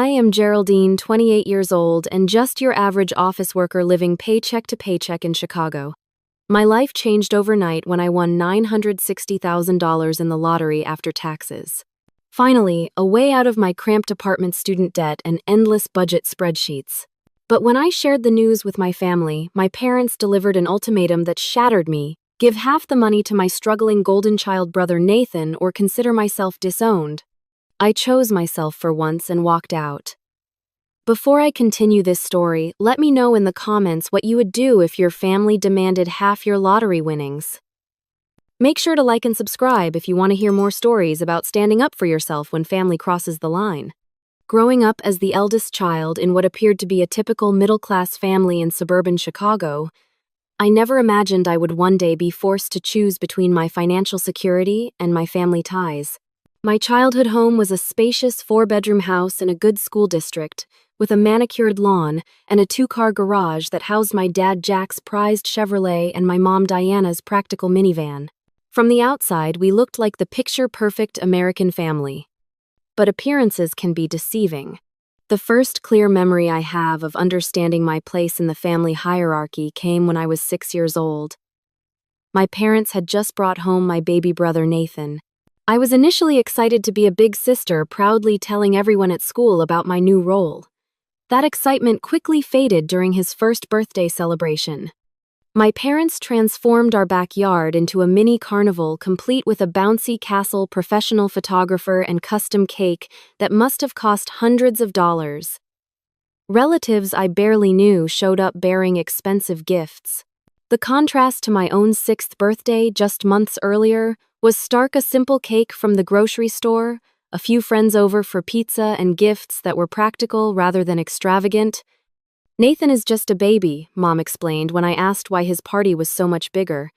I am Geraldine, 28 years old, and just your average office worker living paycheck to paycheck in Chicago. My life changed overnight when I won $960,000 in the lottery after taxes. Finally, a way out of my cramped apartment student debt and endless budget spreadsheets. But when I shared the news with my family, my parents delivered an ultimatum that shattered me: give half the money to my struggling golden child brother Nathan or consider myself disowned. I chose myself for once and walked out. Before I continue this story, let me know in the comments what you would do if your family demanded half your lottery winnings. Make sure to like and subscribe if you want to hear more stories about standing up for yourself when family crosses the line. Growing up as the eldest child in what appeared to be a typical middle-class family in suburban Chicago, I never imagined I would one day be forced to choose between my financial security and my family ties. My childhood home was a spacious 4-bedroom house in a good school district, with a manicured lawn and a 2-car garage that housed my dad Jack's prized Chevrolet and my mom Diana's practical minivan. From the outside, we looked like the picture-perfect American family. But appearances can be deceiving. The first clear memory I have of understanding my place in the family hierarchy came when I was 6 years old. My parents had just brought home my baby brother Nathan. I was initially excited to be a big sister, proudly telling everyone at school about my new role. That excitement quickly faded during his first birthday celebration. My parents transformed our backyard into a mini carnival complete with a bouncy castle, professional photographer, and custom cake that must have cost hundreds of dollars. Relatives I barely knew showed up bearing expensive gifts. The contrast to my own 6th birthday just months earlier was stark: a simple cake from the grocery store, a few friends over for pizza, and gifts that were practical rather than extravagant. Nathan is just a baby, Mom explained when I asked why his party was so much bigger.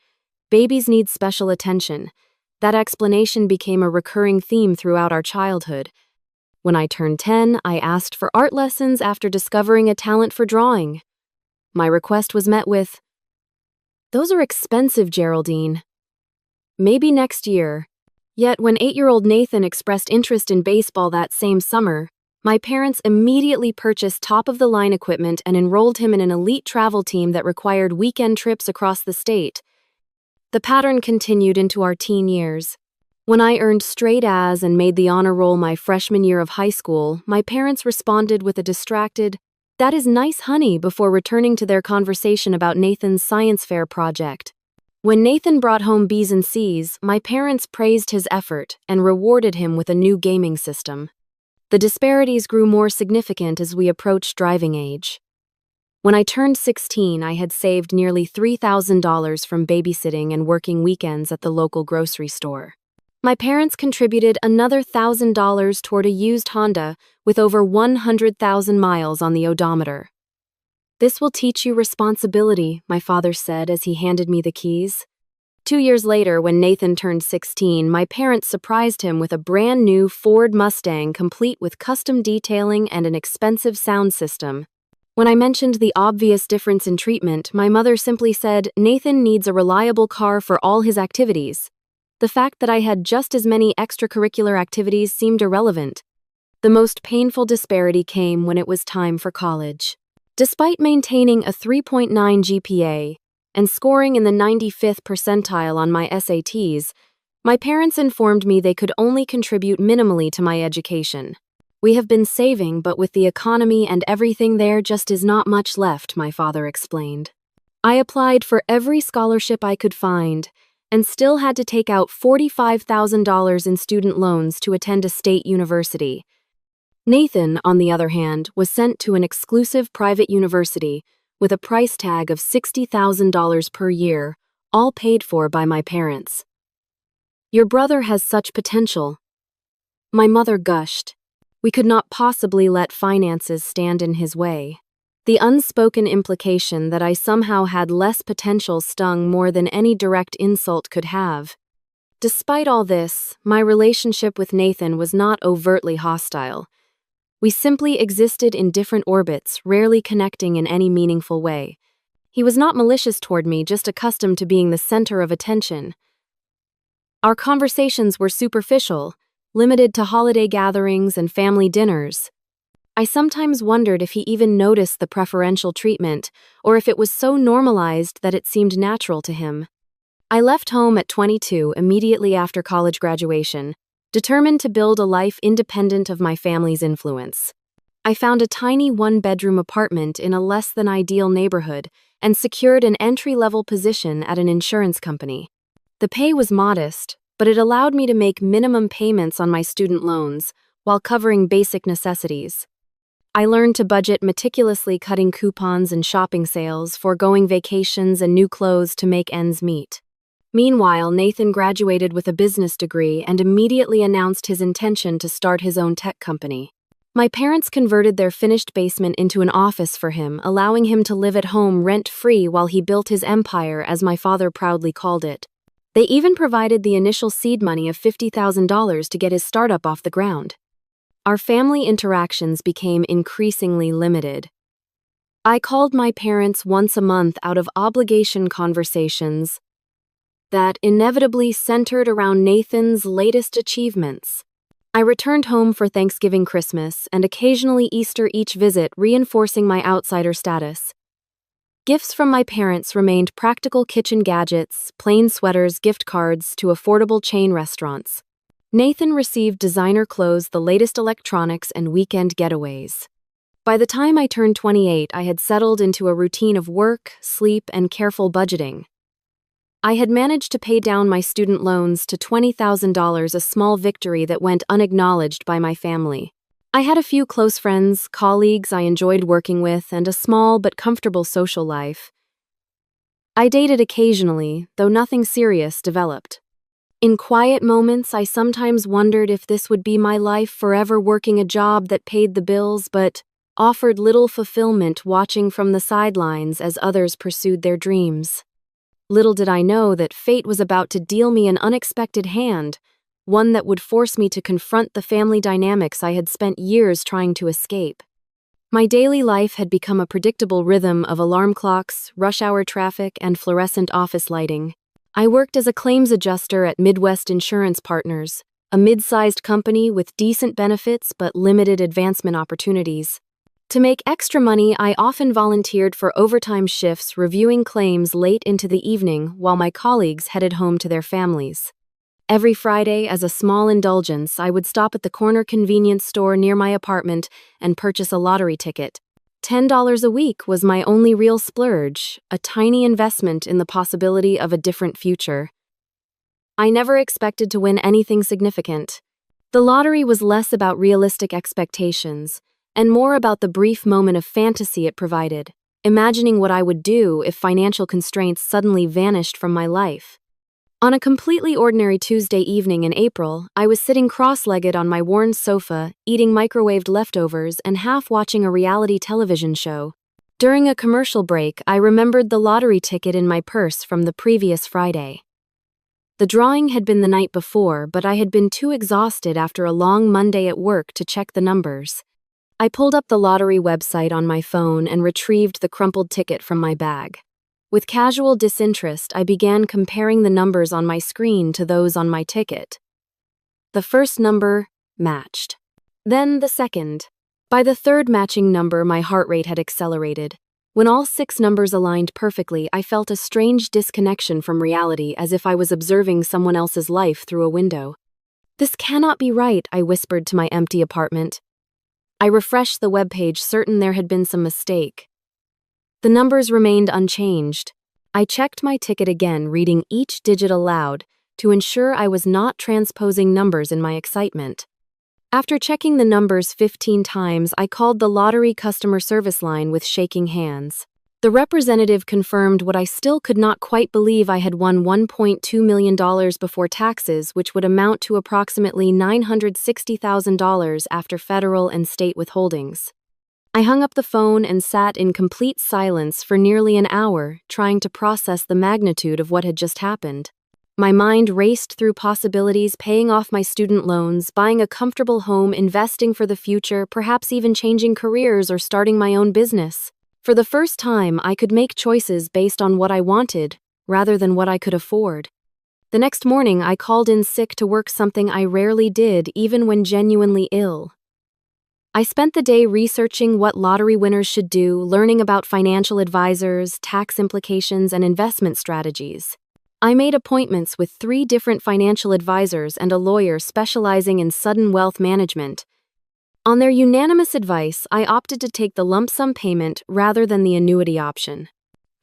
Babies need special attention. That explanation became a recurring theme throughout our childhood. When I turned 10, I asked for art lessons after discovering a talent for drawing. My request was met with, "Those are expensive, Geraldine. Maybe next year." Yet when 8-year-old Nathan expressed interest in baseball that same summer, my parents immediately purchased top-of-the-line equipment and enrolled him in an elite travel team that required weekend trips across the state. The pattern continued into our teen years. When I earned straight A's and made the honor roll my freshman year of high school, my parents responded with a distracted, "That is nice, honey," before returning to their conversation about Nathan's science fair project. When Nathan brought home B's and C's, my parents praised his effort and rewarded him with a new gaming system. The disparities grew more significant as we approached driving age. When I turned 16, I had saved nearly $3,000 from babysitting and working weekends at the local grocery store. My parents contributed another $1,000 toward a used Honda with over 100,000 miles on the odometer. "This will teach you responsibility," my father said as he handed me the keys. 2 years later, when Nathan turned 16, my parents surprised him with a brand new Ford Mustang complete with custom detailing and an expensive sound system. When I mentioned the obvious difference in treatment, my mother simply said, "Nathan needs a reliable car for all his activities." The fact that I had just as many extracurricular activities seemed irrelevant. The most painful disparity came when it was time for college. Despite maintaining a 3.9 GPA and scoring in the 95th percentile on my SATs, my parents informed me they could only contribute minimally to my education. "We have been saving, but with the economy and everything there just is not much left," my father explained. I applied for every scholarship I could find and still had to take out $45,000 in student loans to attend a state university. Nathan, on the other hand, was sent to an exclusive private university with a price tag of $60,000 per year, all paid for by my parents. "Your brother has such potential," my mother gushed. We could not possibly let finances stand in his way. The unspoken implication that I somehow had less potential stung more than any direct insult could have. Despite all this, my relationship with Nathan was not overtly hostile. We simply existed in different orbits, rarely connecting in any meaningful way. He was not malicious toward me, just accustomed to being the center of attention. Our conversations were superficial, limited to holiday gatherings and family dinners. I sometimes wondered if he even noticed the preferential treatment, or if it was so normalized that it seemed natural to him. I left home at 22 immediately after college graduation, determined to build a life independent of my family's influence. I found a tiny one-bedroom apartment in a less-than-ideal neighborhood and secured an entry-level position at an insurance company. The pay was modest, but it allowed me to make minimum payments on my student loans while covering basic necessities. I learned to budget meticulously, cutting coupons and shopping sales, foregoing vacations and new clothes to make ends meet. Meanwhile, Nathan graduated with a business degree and immediately announced his intention to start his own tech company. My parents converted their finished basement into an office for him, allowing him to live at home rent-free while he built his empire, as my father proudly called it. They even provided the initial seed money of $50,000 to get his startup off the ground. Our family interactions became increasingly limited. I called my parents once a month out of obligation, conversations that inevitably centered around Nathan's latest achievements. I returned home for Thanksgiving, Christmas, and occasionally Easter, each visit reinforcing my outsider status. Gifts from my parents remained practical kitchen gadgets, plain sweaters, gift cards to affordable chain restaurants. Nathan received designer clothes, the latest electronics, and weekend getaways. By the time I turned 28, I had settled into a routine of work, sleep, and careful budgeting. I had managed to pay down my student loans to $20,000, a small victory that went unacknowledged by my family. I had a few close friends, colleagues I enjoyed working with, and a small but comfortable social life. I dated occasionally, though nothing serious developed. In quiet moments, I sometimes wondered if this would be my life forever, working a job that paid the bills but offered little fulfillment, watching from the sidelines as others pursued their dreams. Little did I know that fate was about to deal me an unexpected hand, one that would force me to confront the family dynamics I had spent years trying to escape. My daily life had become a predictable rhythm of alarm clocks, rush hour traffic, and fluorescent office lighting. I worked as a claims adjuster at Midwest Insurance Partners, a mid-sized company with decent benefits but limited advancement opportunities. To make extra money, I often volunteered for overtime shifts, reviewing claims late into the evening while my colleagues headed home to their families. Every Friday, as a small indulgence, I would stop at the corner convenience store near my apartment and purchase a lottery ticket. $10 a week was my only real splurge, a tiny investment in the possibility of a different future. I never expected to win anything significant. The lottery was less about realistic expectations and more about the brief moment of fantasy it provided, imagining what I would do if financial constraints suddenly vanished from my life. On a completely ordinary Tuesday evening in April, I was sitting cross-legged on my worn sofa, eating microwaved leftovers and half watching a reality television show. During a commercial break, I remembered the lottery ticket in my purse from the previous Friday. The drawing had been the night before, but I had been too exhausted after a long Monday at work to check the numbers. I pulled up the lottery website on my phone and retrieved the crumpled ticket from my bag. With casual disinterest, I began comparing the numbers on my screen to those on my ticket. The first number matched. Then the second. By the third matching number, my heart rate had accelerated. When all 6 numbers aligned perfectly, I felt a strange disconnection from reality, as if I was observing someone else's life through a window. "This cannot be right," I whispered to my empty apartment. I refreshed the webpage, certain there had been some mistake. The numbers remained unchanged. I checked my ticket again, reading each digit aloud to ensure I was not transposing numbers in my excitement. After checking the numbers 15 times, I called the lottery customer service line with shaking hands. The representative confirmed what I still could not quite believe: I had won $1.2 million before taxes, which would amount to approximately $960,000 after federal and state withholdings. I hung up the phone and sat in complete silence for nearly an hour, trying to process the magnitude of what had just happened. My mind raced through possibilities: paying off my student loans, buying a comfortable home, investing for the future, perhaps even changing careers or starting my own business. For the first time, I could make choices based on what I wanted, rather than what I could afford. The next morning, I called in sick to work, something I rarely did even when genuinely ill. I spent the day researching what lottery winners should do, learning about financial advisors, tax implications, and investment strategies. I made appointments with 3 different financial advisors and a lawyer specializing in sudden wealth management. On their unanimous advice, I opted to take the lump sum payment rather than the annuity option.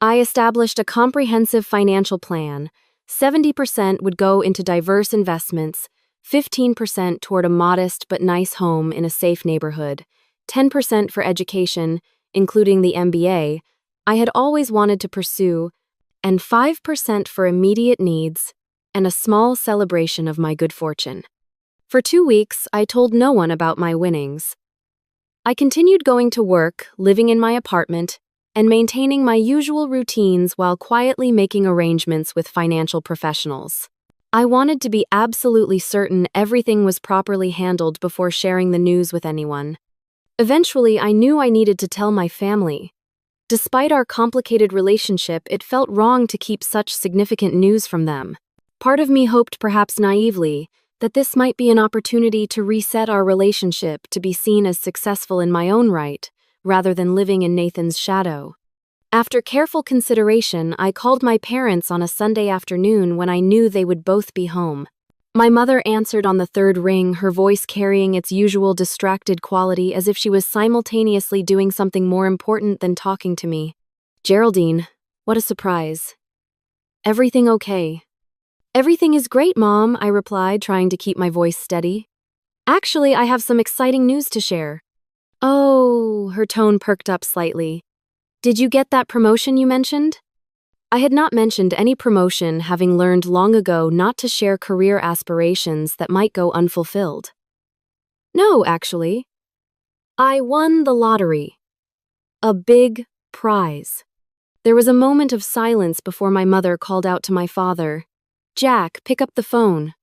I established a comprehensive financial plan. 70% would go into diverse investments, 15% toward a modest but nice home in a safe neighborhood, 10% for education, including the MBA I had always wanted to pursue, and 5% for immediate needs and a small celebration of my good fortune. For 2 weeks, I told no one about my winnings. I continued going to work, living in my apartment, and maintaining my usual routines while quietly making arrangements with financial professionals. I wanted to be absolutely certain everything was properly handled before sharing the news with anyone. Eventually, I knew I needed to tell my family. Despite our complicated relationship, it felt wrong to keep such significant news from them. Part of me hoped, perhaps naively, that this might be an opportunity to reset our relationship to be seen as successful in my own right, rather than living in Nathan's shadow. After careful consideration, I called my parents on a Sunday afternoon when I knew they would both be home. My mother answered on the 3rd ring, her voice carrying its usual distracted quality as if she was simultaneously doing something more important than talking to me. "Geraldine, what a surprise. Everything okay?" "Everything is great, Mom," I replied, trying to keep my voice steady. "Actually, I have some exciting news to share." "Oh," her tone perked up slightly. "Did you get that promotion you mentioned?" I had not mentioned any promotion, having learned long ago not to share career aspirations that might go unfulfilled. "No, actually. I won the lottery. A big prize." There was a moment of silence before my mother called out to my father, "Jack, pick up the phone.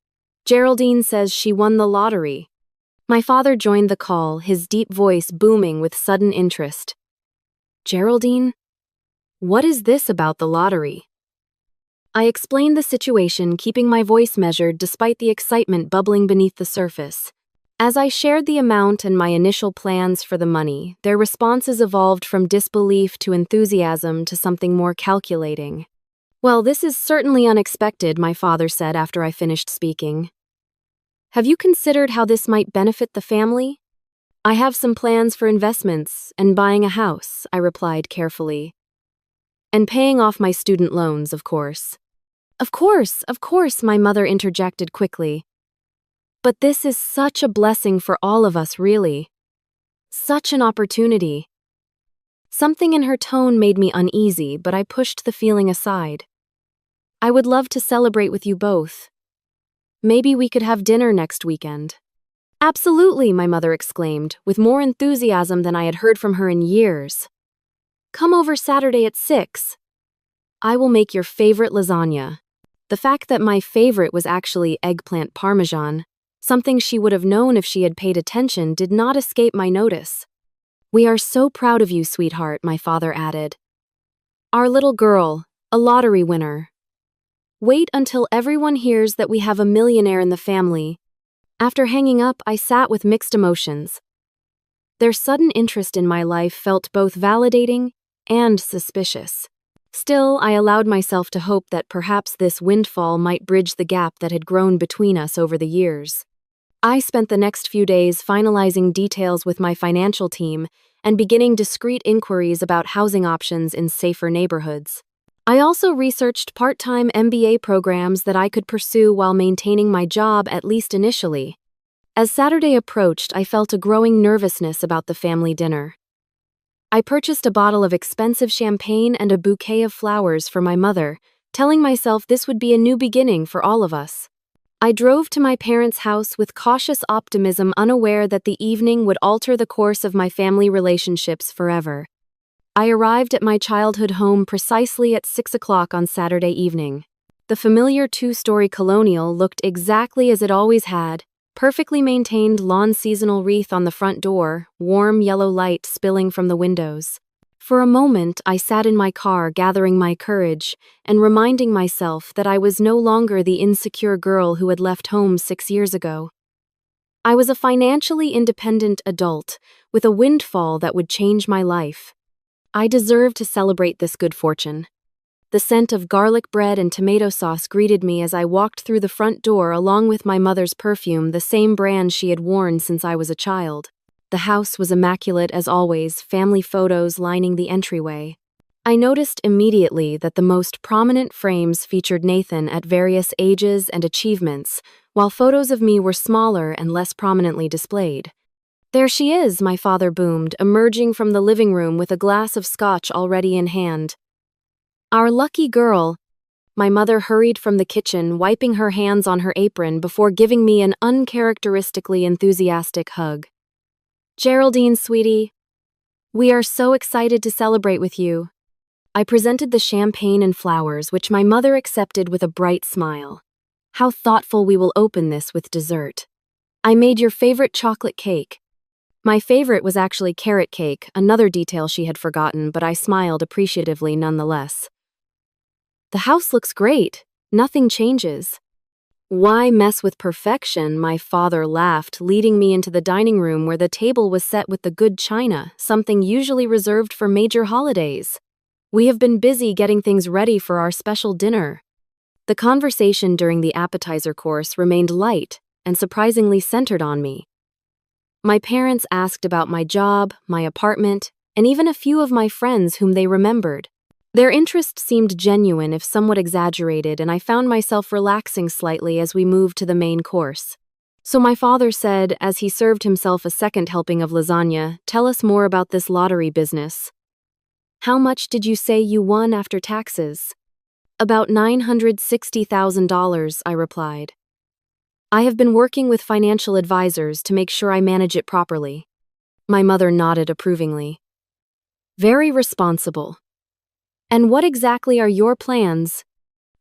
Geraldine says she won the lottery." My father joined the call, his deep voice booming with sudden interest. "Geraldine? What is this about the lottery?" I explained the situation, keeping my voice measured despite the excitement bubbling beneath the surface. As I shared the amount and my initial plans for the money, their responses evolved from disbelief to enthusiasm to something more calculating. "Well, this is certainly unexpected," my father said after I finished speaking. "Have you considered how this might benefit the family?" "I have some plans for investments and buying a house," I replied carefully. "And paying off my student loans, of course." Of course," my mother interjected quickly. "But this is such a blessing for all of us, really. Such an opportunity." Something in her tone made me uneasy, but I pushed the feeling aside. "I would love to celebrate with you both. Maybe we could have dinner next weekend." "Absolutely," my mother exclaimed, with more enthusiasm than I had heard from her in years. "Come over Saturday at 6. I will make your favorite lasagna." The fact that my favorite was actually eggplant parmesan, something she would have known if she had paid attention, did not escape my notice. "We are so proud of you, sweetheart," my father added. "Our little girl, a lottery winner. Wait until everyone hears that we have a millionaire in the family." After hanging up, I sat with mixed emotions. Their sudden interest in my life felt both validating and suspicious. Still, I allowed myself to hope that perhaps this windfall might bridge the gap that had grown between us over the years. I spent the next few days finalizing details with my financial team and beginning discreet inquiries about housing options in safer neighborhoods. I also researched part-time MBA programs that I could pursue while maintaining my job, at least initially. As Saturday approached, I felt a growing nervousness about the family dinner. I purchased a bottle of expensive champagne and a bouquet of flowers for my mother, telling myself this would be a new beginning for all of us. I drove to my parents' house with cautious optimism, unaware that the evening would alter the course of my family relationships forever. I arrived at my childhood home precisely at 6 o'clock on Saturday evening. The familiar 2-story colonial looked exactly as it always had. Perfectly maintained lawn seasonal wreath on the front door, warm yellow light spilling from the windows. For a moment, I sat in my car gathering my courage and reminding myself that I was no longer the insecure girl who had left home 6 years ago. I was a financially independent adult with a windfall that would change my life. I deserved to celebrate this good fortune. The scent of garlic bread and tomato sauce greeted me as I walked through the front door along with my mother's perfume, the same brand she had worn since I was a child. The house was immaculate as always, family photos lining the entryway. I noticed immediately that the most prominent frames featured Nathan at various ages and achievements, while photos of me were smaller and less prominently displayed. "There she is," my father boomed, emerging from the living room with a glass of scotch already in hand. "Our lucky girl." My mother hurried from the kitchen, wiping her hands on her apron before giving me an uncharacteristically enthusiastic hug. "Geraldine, sweetie, we are so excited to celebrate with you." I presented the champagne and flowers, which my mother accepted with a bright smile. "How thoughtful, we will open this with dessert. I made your favorite chocolate cake." My favorite was actually carrot cake, another detail she had forgotten, but I smiled appreciatively nonetheless. "The house looks great. Nothing changes." "Why mess with perfection?" my father laughed, leading me into the dining room where the table was set with the good china, something usually reserved for major holidays. "We have been busy getting things ready for our special dinner." The conversation during the appetizer course remained light and surprisingly centered on me. My parents asked about my job, my apartment, and even a few of my friends whom they remembered. Their interest seemed genuine, if somewhat exaggerated, and I found myself relaxing slightly as we moved to the main course. So my father said, as he served himself a second helping of lasagna, "Tell us more about this lottery business." "How much did you say you won after taxes?" "About $960,000, I replied. "I have been working with financial advisors to make sure I manage it properly." My mother nodded approvingly. "Very responsible. And what exactly are your plans?"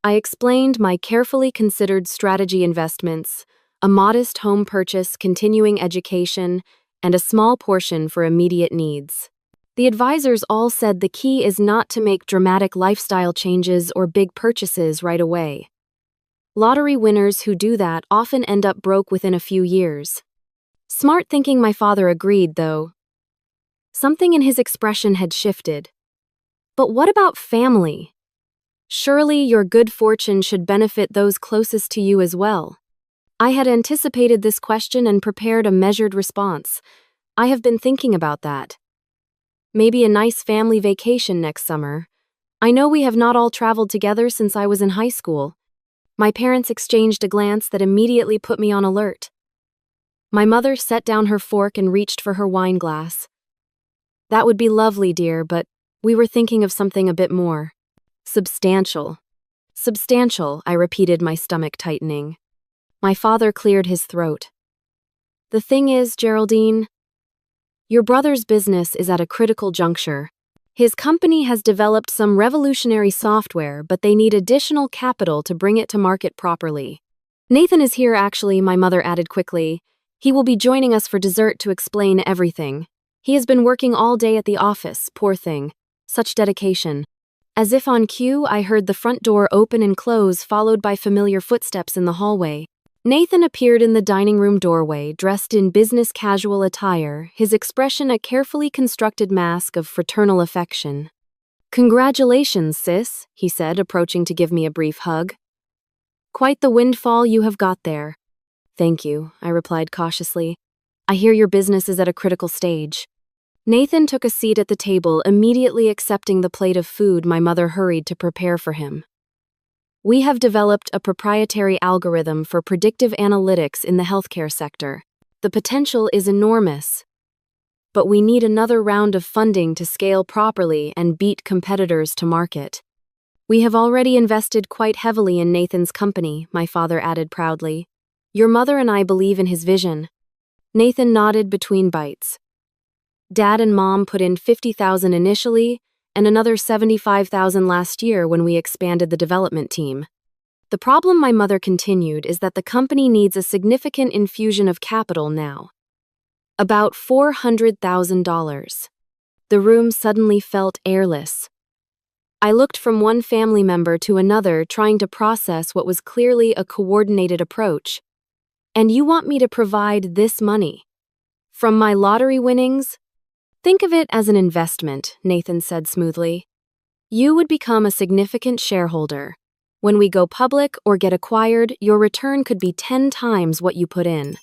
I explained my carefully considered strategy: investments, a modest home purchase, continuing education, and a small portion for immediate needs. The advisors all said the key is not to make dramatic lifestyle changes or big purchases right away. Lottery winners who do that often end up broke within a few years. Smart thinking, my father agreed, though something in his expression had shifted. "But what about family? Surely your good fortune should benefit those closest to you as well." I had anticipated this question and prepared a measured response. "I have been thinking about that. Maybe a nice family vacation next summer. I know we have not all traveled together since I was in high school." My parents exchanged a glance that immediately put me on alert. My mother set down her fork and reached for her wine glass. "That would be lovely, dear, but we were thinking of something a bit more substantial." "Substantial," I repeated, my stomach tightening. My father cleared his throat. "The thing is, Geraldine, your brother's business is at a critical juncture. His company has developed some revolutionary software, but they need additional capital to bring it to market properly." "Nathan is here, actually," my mother added quickly. "He will be joining us for dessert to explain everything. He has been working all day at the office, poor thing. Such dedication." As if on cue, I heard the front door open and close, followed by familiar footsteps in the hallway. Nathan appeared in the dining room doorway, dressed in business casual attire, his expression a carefully constructed mask of fraternal affection. "Congratulations, sis," he said, approaching to give me a brief hug. "Quite the windfall you have got there." "Thank you," I replied cautiously. "I hear your business is at a critical stage." Nathan took a seat at the table, immediately accepting the plate of food my mother hurried to prepare for him. "We have developed a proprietary algorithm for predictive analytics in the healthcare sector. The potential is enormous. But we need another round of funding to scale properly and beat competitors to market. We have already invested quite heavily in Nathan's company," my father added proudly. "Your mother and I believe in his vision." Nathan nodded between bites. "Dad and Mom put in $50,000 initially, and another $75,000 last year when we expanded the development team. The problem," my mother continued, "is that the company needs a significant infusion of capital now. About $400,000. The room suddenly felt airless. I looked from one family member to another, trying to process what was clearly a coordinated approach. And you want me to provide this money from my lottery winnings? Think of it as an investment, Nathan said smoothly. You would become a significant shareholder. When we go public or get acquired, your return could be 10 times what you put in.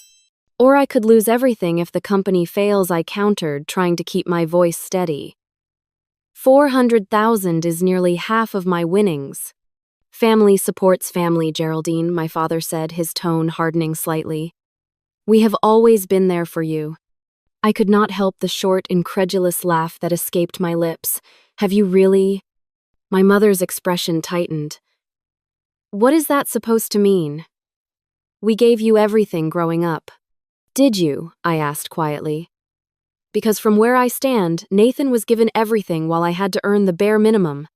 Or I could lose everything if the company fails, I countered, trying to keep my voice steady. 400,000 is nearly half of my winnings. Family supports family, Geraldine, my father said, his tone hardening slightly. We have always been there for you. I could not help the short, incredulous laugh that escaped my lips. Have you really? My mother's expression tightened. What is that supposed to mean? We gave you everything growing up. Did you? I asked quietly. Because from where I stand, Nathan was given everything while I had to earn the bare minimum.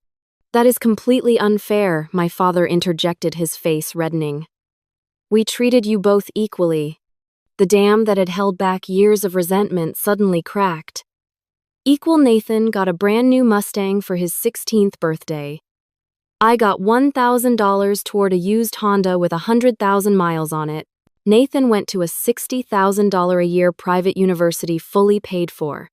That is completely unfair, my father interjected, his face reddening. We treated you both equally. The dam that had held back years of resentment suddenly cracked. Equal Nathan got a brand new Mustang for his 16th birthday. I got $1,000 toward a used Honda with 100,000 miles on it. Nathan went to a $60,000 a year private university fully paid for.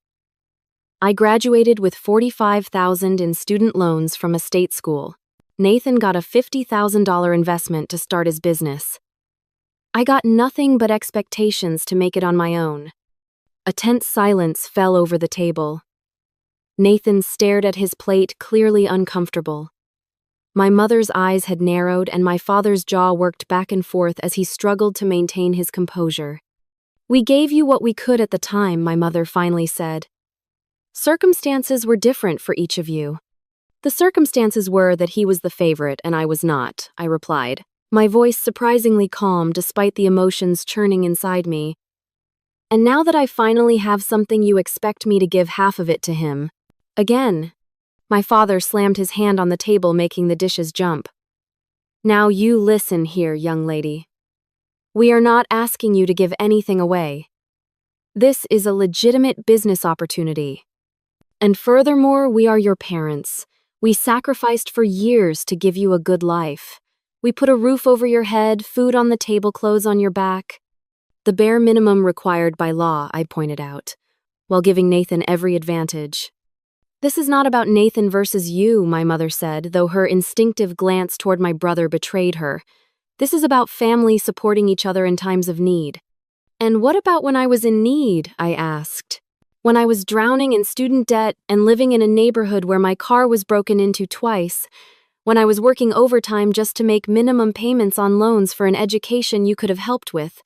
I graduated with $45,000 in student loans from a state school. Nathan got a $50,000 investment to start his business. I got nothing but expectations to make it on my own. A tense silence fell over the table. Nathan stared at his plate, clearly uncomfortable. My mother's eyes had narrowed and my father's jaw worked back and forth as he struggled to maintain his composure. We gave you what we could at the time, my mother finally said. Circumstances were different for each of you. The circumstances were that he was the favorite and I was not, I replied, my voice surprisingly calm despite the emotions churning inside me. And now that I finally have something, you expect me to give half of it to him. Again. My father slammed his hand on the table, making the dishes jump. Now you listen here, young lady. We are not asking you to give anything away. This is a legitimate business opportunity. And furthermore, we are your parents. We sacrificed for years to give you a good life. We put a roof over your head, food on the table, clothes on your back. The bare minimum required by law, I pointed out, while giving Nathan every advantage. This is not about Nathan versus you, my mother said, though her instinctive glance toward my brother betrayed her. This is about family supporting each other in times of need. And what about when I was in need? I asked. When I was drowning in student debt and living in a neighborhood where my car was broken into twice. When I was working overtime just to make minimum payments on loans for an education you could have helped with.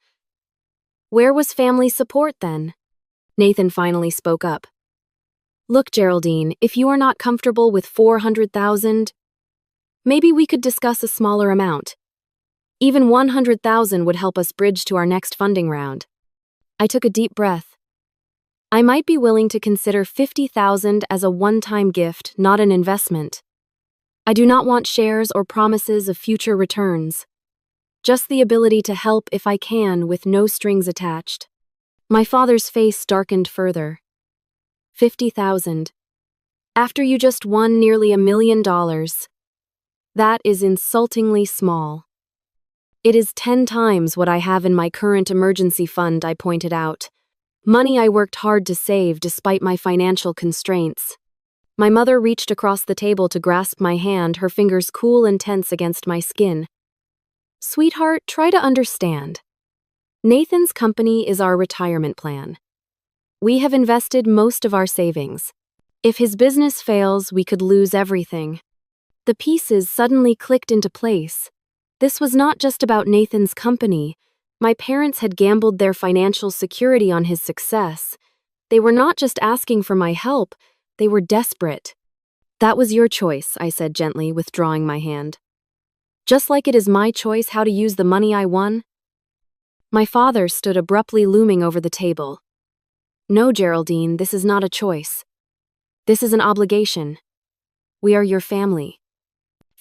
Where was family support then? Nathan finally spoke up. Look, Geraldine, if you are not comfortable with 400,000, maybe we could discuss a smaller amount. Even 100,000 would help us bridge to our next funding round. I took a deep breath. I might be willing to consider 50,000 as a one-time gift, not an investment. I do not want shares or promises of future returns. Just the ability to help if I can with no strings attached. My father's face darkened further. 50,000. After you just won nearly $1 million. That is insultingly small. It is 10 times what I have in my current emergency fund, I pointed out. Money I worked hard to save despite my financial constraints. My mother reached across the table to grasp my hand, her fingers cool and tense against my skin. Sweetheart, try to understand. Nathan's company is our retirement plan. We have invested most of our savings. If his business fails, we could lose everything. The pieces suddenly clicked into place. This was not just about Nathan's company. My parents had gambled their financial security on his success. They were not just asking for my help, they were desperate. That was your choice, I said gently, withdrawing my hand. Just like it is my choice how to use the money I won. My father stood abruptly, looming over the table. No, Geraldine, this is not a choice. This is an obligation. We are your family.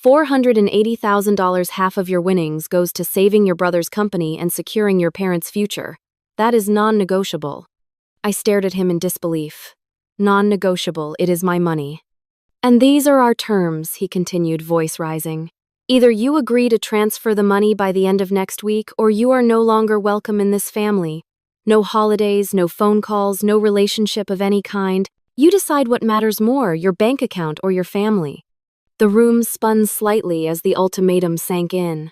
$480,000, half of your winnings, goes to saving your brother's company and securing your parents' future. That is non-negotiable. I stared at him in disbelief. Non-negotiable, it is my money. And these are our terms, he continued, voice rising. Either you agree to transfer the money by the end of next week, or you are no longer welcome in this family. No holidays, no phone calls, no relationship of any kind. You decide what matters more, your bank account or your family." The room spun slightly as the ultimatum sank in.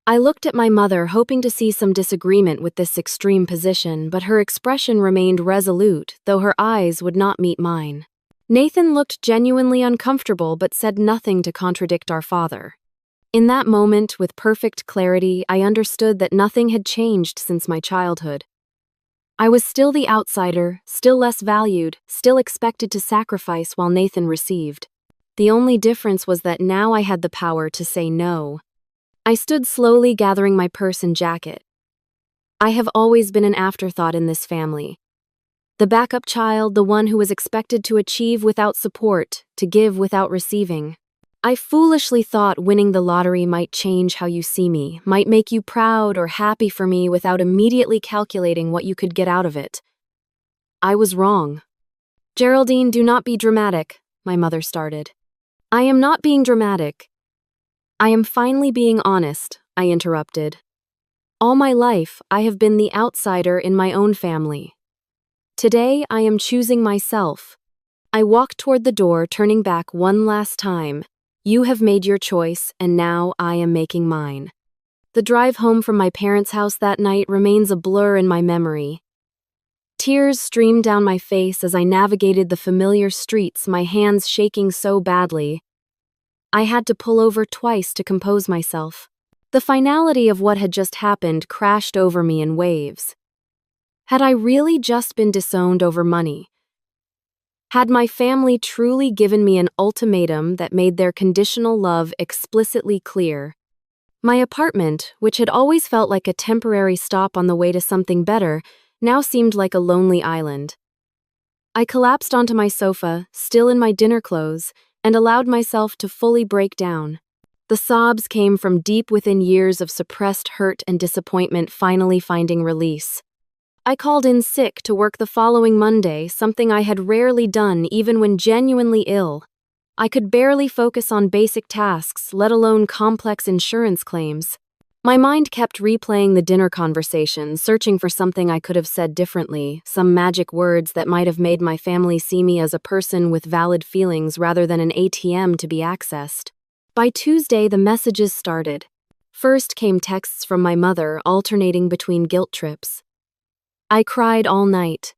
I looked at my mother, hoping to see some disagreement with this extreme position, but her expression remained resolute, though her eyes would not meet mine. Nathan looked genuinely uncomfortable but said nothing to contradict our father. In that moment, with perfect clarity, I understood that nothing had changed since my childhood. I was still the outsider, still less valued, still expected to sacrifice while Nathan received. The only difference was that now I had the power to say no. I stood slowly, gathering my purse and jacket. I have always been an afterthought in this family. The backup child, the one who was expected to achieve without support, to give without receiving. I foolishly thought winning the lottery might change how you see me, might make you proud or happy for me without immediately calculating what you could get out of it. I was wrong. "Geraldine, do not be dramatic," my mother started. "I am not being dramatic. I am finally being honest," I interrupted. "All my life, I have been the outsider in my own family. Today, I am choosing myself." I walked toward the door, turning back one last time. "You have made your choice, and now I am making mine." The drive home from my parents' house that night remains a blur in my memory. Tears streamed down my face as I navigated the familiar streets, my hands shaking so badly. I had to pull over twice to compose myself. The finality of what had just happened crashed over me in waves. Had I really just been disowned over money? Had my family truly given me an ultimatum that made their conditional love explicitly clear? My apartment, which had always felt like a temporary stop on the way to something better, now seemed like a lonely island. I collapsed onto my sofa, still in my dinner clothes, and allowed myself to fully break down. The sobs came from deep within years of suppressed hurt and disappointment finally finding release. I called in sick to work the following Monday, something I had rarely done even when genuinely ill. I could barely focus on basic tasks, let alone complex insurance claims. My mind kept replaying the dinner conversation, searching for something I could have said differently, some magic words that might have made my family see me as a person with valid feelings rather than an ATM to be accessed. By Tuesday, the messages started. First came texts from my mother, alternating between guilt trips. "I cried all night,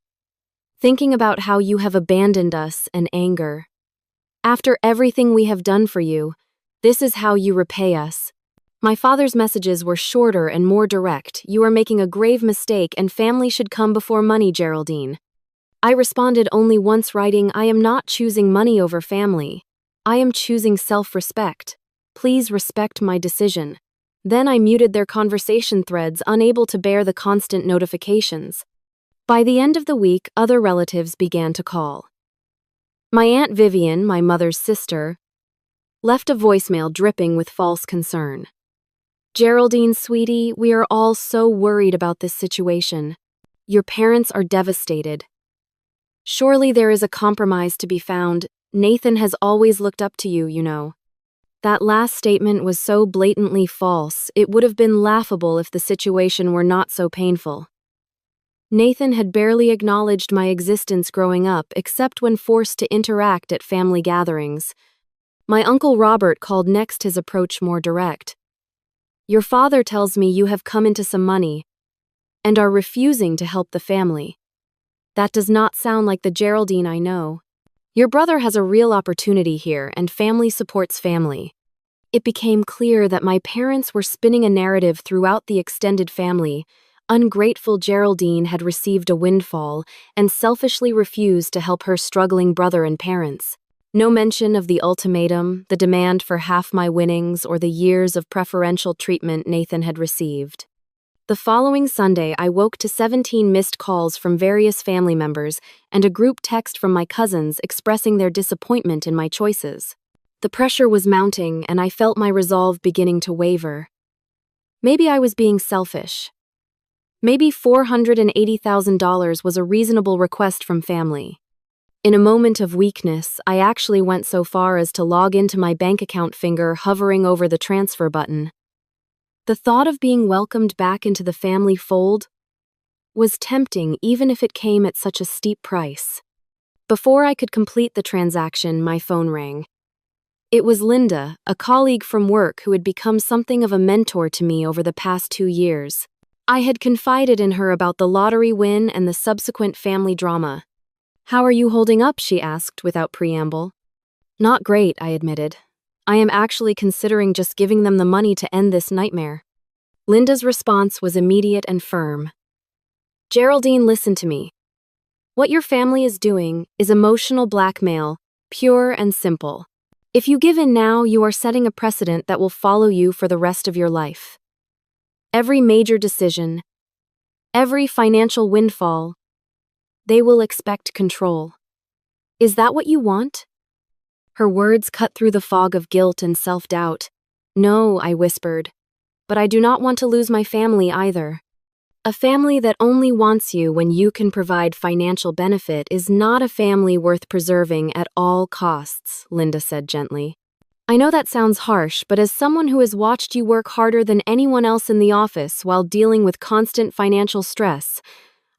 thinking about how you have abandoned us, and anger. After everything we have done for you, this is how you repay us." My father's messages were shorter and more direct. "You are making a grave mistake, and family should come before money, Geraldine." I responded only once, writing, "I am not choosing money over family. I am choosing self-respect. Please respect my decision." Then I muted their conversation threads, unable to bear the constant notifications. By the end of the week, other relatives began to call. My Aunt Vivian, my mother's sister, left a voicemail dripping with false concern. "Geraldine, sweetie, we are all so worried about this situation. Your parents are devastated. Surely there is a compromise to be found. Nathan has always looked up to you, you know." That last statement was so blatantly false, it would have been laughable if the situation were not so painful. Nathan had barely acknowledged my existence growing up, except when forced to interact at family gatherings. My Uncle Robert called next, his approach more direct. "Your father tells me you have come into some money and are refusing to help the family. That does not sound like the Geraldine I know. Your brother has a real opportunity here, and family supports family." It became clear that my parents were spinning a narrative throughout the extended family. Ungrateful Geraldine had received a windfall and selfishly refused to help her struggling brother and parents. No mention of the ultimatum, the demand for half my winnings, or the years of preferential treatment Nathan had received. The following Sunday, I woke to 17 missed calls from various family members and a group text from my cousins expressing their disappointment in my choices. The pressure was mounting, and I felt my resolve beginning to waver. Maybe I was being selfish. Maybe $480,000 was a reasonable request from family. In a moment of weakness, I actually went so far as to log into my bank account finger hovering over the transfer button. The thought of being welcomed back into the family fold was tempting even if it came at such a steep price. Before I could complete the transaction, my phone rang. It was Linda, a colleague from work who had become something of a mentor to me over the past 2 years. I had confided in her about the lottery win and the subsequent family drama. "How are you holding up?" she asked without preamble. "Not great," I admitted. "I am actually considering just giving them the money to end this nightmare." Linda's response was immediate and firm. "Geraldine, listen to me. What your family is doing is emotional blackmail, pure and simple. If you give in now, you are setting a precedent that will follow you for the rest of your life. Every major decision, every financial windfall, they will expect control. Is that what you want?" Her words cut through the fog of guilt and self-doubt. "No," I whispered, "but I do not want to lose my family either. A family that only wants you when you can provide financial benefit is not a family worth preserving at all costs," Linda said gently. "I know that sounds harsh, but as someone who has watched you work harder than anyone else in the office while dealing with constant financial stress,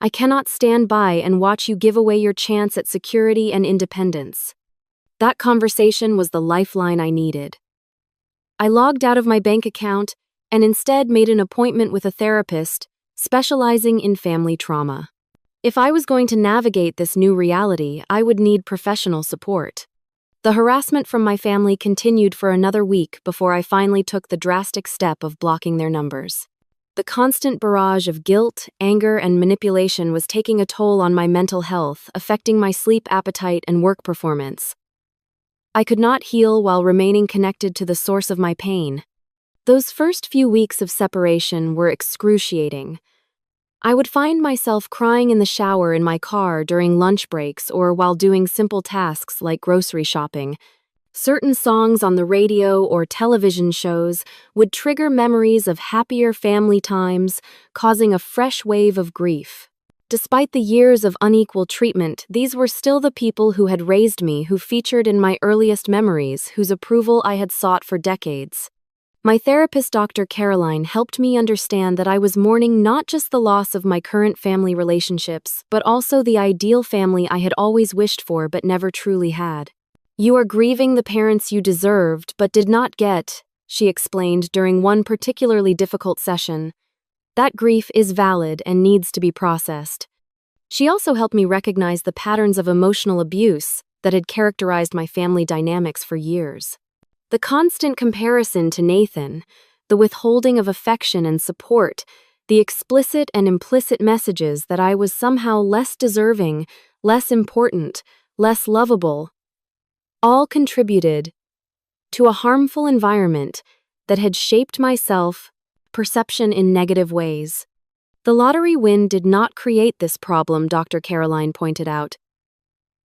I cannot stand by and watch you give away your chance at security and independence." That conversation was the lifeline I needed. I logged out of my bank account and instead made an appointment with a therapist specializing in family trauma. If I was going to navigate this new reality, I would need professional support. The harassment from my family continued for another week before I finally took the drastic step of blocking their numbers. The constant barrage of guilt, anger, and manipulation was taking a toll on my mental health, affecting my sleep appetite and work performance. I could not heal while remaining connected to the source of my pain. Those first few weeks of separation were excruciating. I would find myself crying in the shower in my car during lunch breaks or while doing simple tasks like grocery shopping. Certain songs on the radio or television shows would trigger memories of happier family times, causing a fresh wave of grief. Despite the years of unequal treatment, these were still the people who had raised me who featured in my earliest memories, whose approval I had sought for decades. My therapist, Dr. Caroline, helped me understand that I was mourning not just the loss of my current family relationships, but also the ideal family I had always wished for but never truly had. "You are grieving the parents you deserved but did not get," she explained during one particularly difficult session. "That grief is valid and needs to be processed." She also helped me recognize the patterns of emotional abuse that had characterized my family dynamics for years. The constant comparison to Nathan, the withholding of affection and support, the explicit and implicit messages that I was somehow less deserving, less important, less lovable, all contributed to a harmful environment that had shaped my self-perception in negative ways. The lottery win did not create this problem, Dr. Caroline pointed out.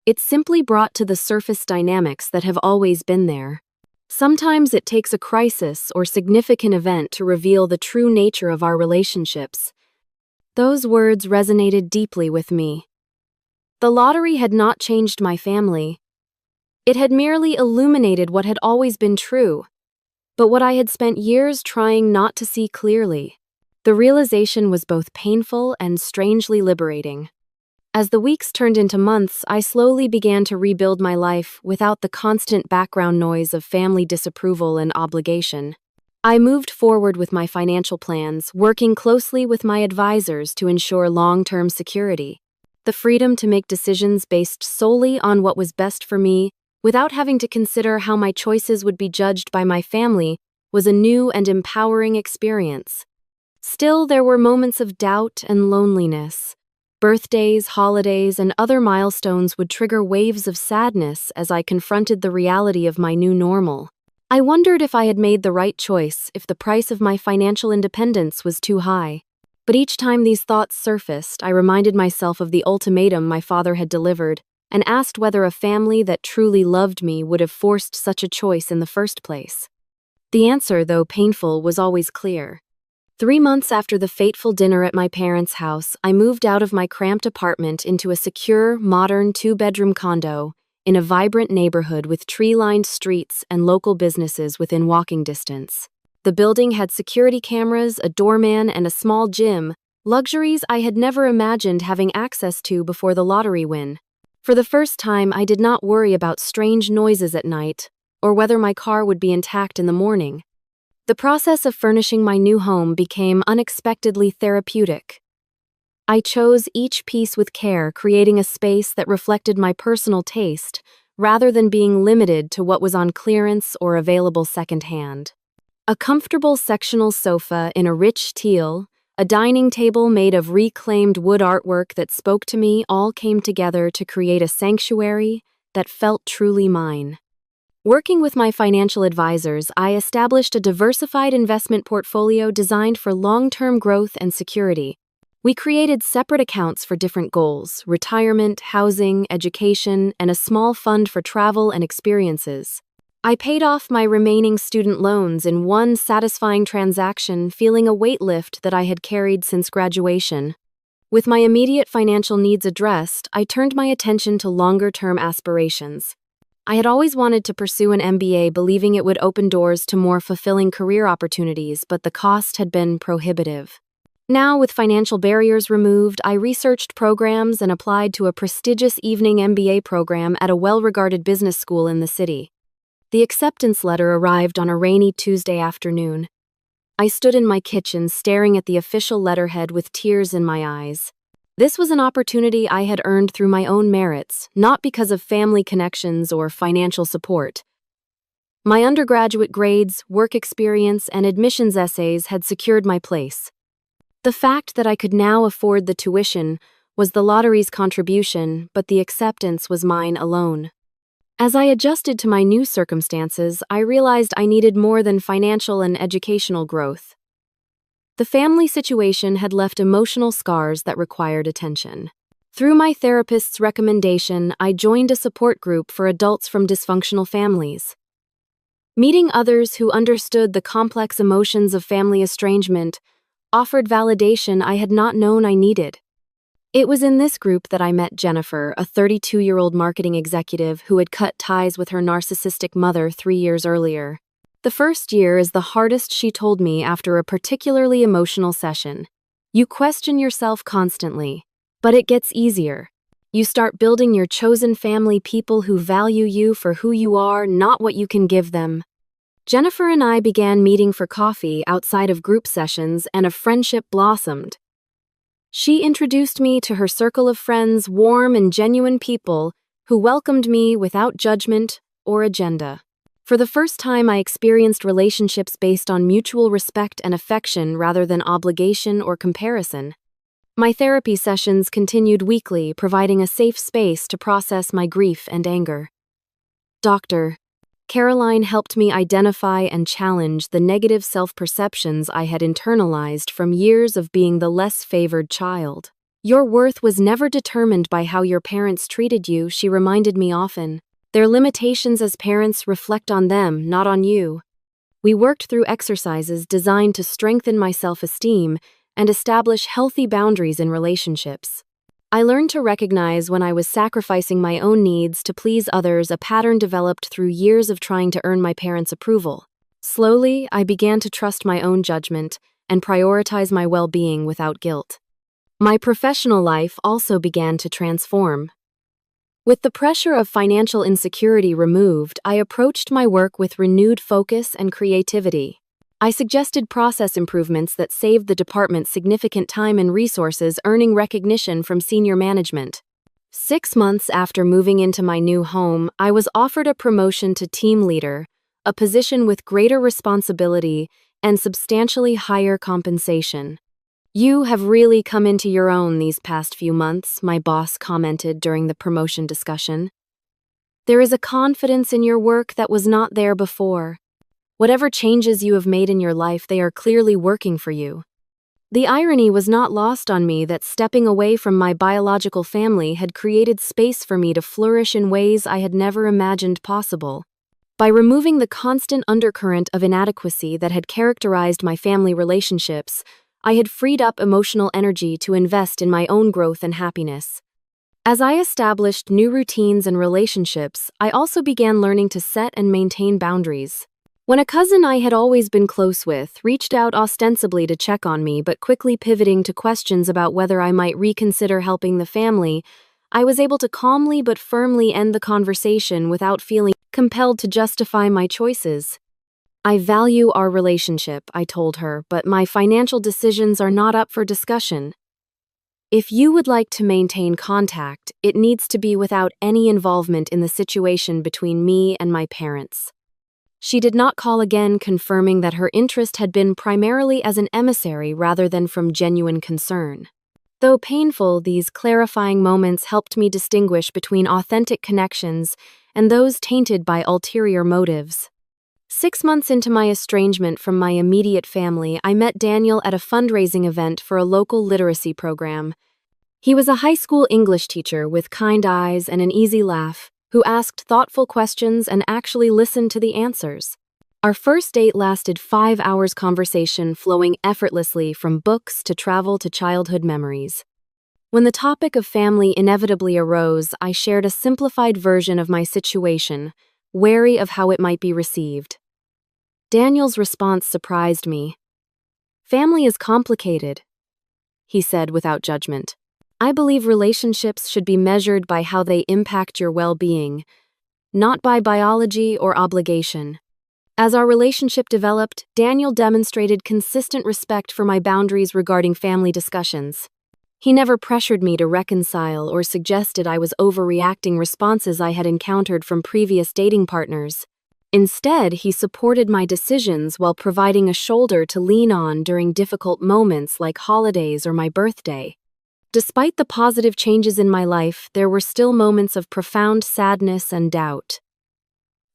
It simply brought to the surface dynamics that have always been there. Sometimes it takes a crisis or significant event to reveal the true nature of our relationships. Those words resonated deeply with me. The lottery had not changed my family. It had merely illuminated what had always been true, but what I had spent years trying not to see clearly. The realization was both painful and strangely liberating. As the weeks turned into months, I slowly began to rebuild my life without the constant background noise of family disapproval and obligation. I moved forward with my financial plans, working closely with my advisors to ensure long-term security. The freedom to make decisions based solely on what was best for me, without having to consider how my choices would be judged by my family, was a new and empowering experience. Still, there were moments of doubt and loneliness. Birthdays, holidays, and other milestones would trigger waves of sadness as I confronted the reality of my new normal. I wondered if I had made the right choice, if the price of my financial independence was too high. But each time these thoughts surfaced, I reminded myself of the ultimatum my father had delivered and asked whether a family that truly loved me would have forced such a choice in the first place. The answer, though painful, was always clear. 3 months after the fateful dinner at my parents' house, I moved out of my cramped apartment into a secure, modern two-bedroom condo in a vibrant neighborhood with tree-lined streets and local businesses within walking distance. The building had security cameras, a doorman, and a small gym, luxuries I had never imagined having access to before the lottery win. For the first time, I did not worry about strange noises at night or whether my car would be intact in the morning. The process of furnishing my new home became unexpectedly therapeutic. I chose each piece with care, creating a space that reflected my personal taste, rather than being limited to what was on clearance or available secondhand. A comfortable sectional sofa in a rich teal, a dining table made of reclaimed wood artwork that spoke to me all came together to create a sanctuary that felt truly mine. Working with my financial advisors, I established a diversified investment portfolio designed for long-term growth and security. We created separate accounts for different goals: retirement, housing, education, and a small fund for travel and experiences. I paid off my remaining student loans in one satisfying transaction, feeling a weight lift that I had carried since graduation. With my immediate financial needs addressed, I turned my attention to longer-term aspirations. I had always wanted to pursue an MBA, believing it would open doors to more fulfilling career opportunities, but the cost had been prohibitive. Now, with financial barriers removed, I researched programs and applied to a prestigious evening MBA program at a well-regarded business school in the city. The acceptance letter arrived on a rainy Tuesday afternoon. I stood in my kitchen staring at the official letterhead with tears in my eyes. This was an opportunity I had earned through my own merits, not because of family connections or financial support. My undergraduate grades, work experience, and admissions essays had secured my place. The fact that I could now afford the tuition was the lottery's contribution, but the acceptance was mine alone. As I adjusted to my new circumstances, I realized I needed more than financial and educational growth. The family situation had left emotional scars that required attention. Through my therapist's recommendation, I joined a support group for adults from dysfunctional families. Meeting others who understood the complex emotions of family estrangement offered validation I had not known I needed. It was in this group that I met Jennifer, a 32-year-old marketing executive who had cut ties with her narcissistic mother 3 years earlier. The first year is the hardest, she told me after a particularly emotional session. You question yourself constantly, but it gets easier. You start building your chosen family, people who value you for who you are, not what you can give them. Jennifer and I began meeting for coffee outside of group sessions, and a friendship blossomed. She introduced me to her circle of friends, warm and genuine people who welcomed me without judgment or agenda. For the first time, I experienced relationships based on mutual respect and affection rather than obligation or comparison. My therapy sessions continued weekly, providing a safe space to process my grief and anger. Dr. Caroline helped me identify and challenge the negative self-perceptions I had internalized from years of being the less favored child. Your worth was never determined by how your parents treated you, she reminded me often. Their limitations as parents reflect on them, not on you. We worked through exercises designed to strengthen my self-esteem and establish healthy boundaries in relationships. I learned to recognize when I was sacrificing my own needs to please others, a pattern developed through years of trying to earn my parents' approval. Slowly, I began to trust my own judgment and prioritize my well-being without guilt. My professional life also began to transform. With the pressure of financial insecurity removed, I approached my work with renewed focus and creativity. I suggested process improvements that saved the department significant time and resources, earning recognition from senior management. 6 months after moving into my new home, I was offered a promotion to team leader, a position with greater responsibility and substantially higher compensation. You have really come into your own these past few months, my boss commented during the promotion discussion. There is a confidence in your work that was not there before. Whatever changes you have made in your life, they are clearly working for you. The irony was not lost on me that stepping away from my biological family had created space for me to flourish in ways I had never imagined possible. By removing the constant undercurrent of inadequacy that had characterized my family relationships, I had freed up emotional energy to invest in my own growth and happiness. As I established new routines and relationships, I also began learning to set and maintain boundaries. When a cousin I had always been close with reached out ostensibly to check on me but quickly pivoting to questions about whether I might reconsider helping the family, I was able to calmly but firmly end the conversation without feeling compelled to justify my choices. "I value our relationship," I told her, "but my financial decisions are not up for discussion. If you would like to maintain contact, it needs to be without any involvement in the situation between me and my parents." She did not call again, confirming that her interest had been primarily as an emissary rather than from genuine concern. Though painful, these clarifying moments helped me distinguish between authentic connections and those tainted by ulterior motives. 6 months into my estrangement from my immediate family, I met Daniel at a fundraising event for a local literacy program. He was a high school English teacher with kind eyes and an easy laugh, who asked thoughtful questions and actually listened to the answers. Our first date lasted 5 hours conversation flowing effortlessly from books to travel to childhood memories. When the topic of family inevitably arose, I shared a simplified version of my situation, wary of how it might be received. Daniel's response surprised me. "Family is complicated," he said without judgment. "I believe relationships should be measured by how they impact your well-being, not by biology or obligation." As our relationship developed, Daniel demonstrated consistent respect for my boundaries regarding family discussions. He never pressured me to reconcile or suggested I was overreacting responses I had encountered from previous dating partners. Instead, he supported my decisions while providing a shoulder to lean on during difficult moments like holidays or my birthday. Despite the positive changes in my life, there were still moments of profound sadness and doubt.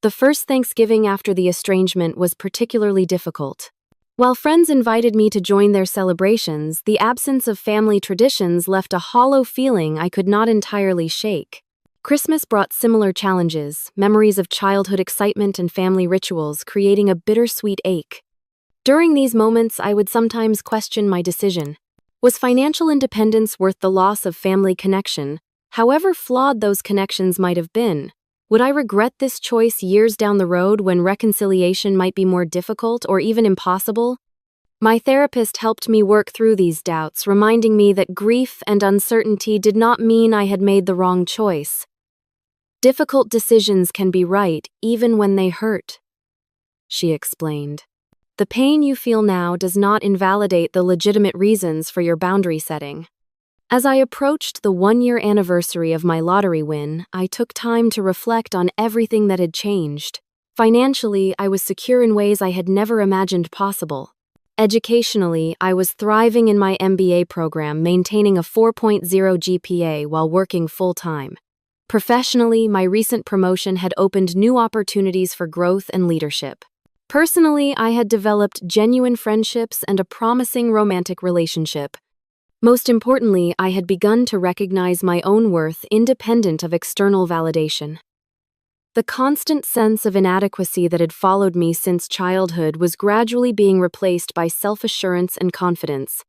The first Thanksgiving after the estrangement was particularly difficult. While friends invited me to join their celebrations, the absence of family traditions left a hollow feeling I could not entirely shake. Christmas brought similar challenges, memories of childhood excitement and family rituals creating a bittersweet ache. During these moments, I would sometimes question my decision. Was financial independence worth the loss of family connection, however flawed those connections might have been? Would I regret this choice years down the road when reconciliation might be more difficult or even impossible? My therapist helped me work through these doubts, reminding me that grief and uncertainty did not mean I had made the wrong choice. Difficult decisions can be right even when they hurt, she explained. The pain you feel now does not invalidate the legitimate reasons for your boundary setting. As I approached the 1-year anniversary of my lottery win, I took time to reflect on everything that had changed. Financially, I was secure in ways I had never imagined possible. Educationally, I was thriving in my MBA program, maintaining a 4.0 GPA while working full-time. Professionally, my recent promotion had opened new opportunities for growth and leadership. Personally, I had developed genuine friendships and a promising romantic relationship. Most importantly, I had begun to recognize my own worth independent of external validation. The constant sense of inadequacy that had followed me since childhood was gradually being replaced by self-assurance and confidence.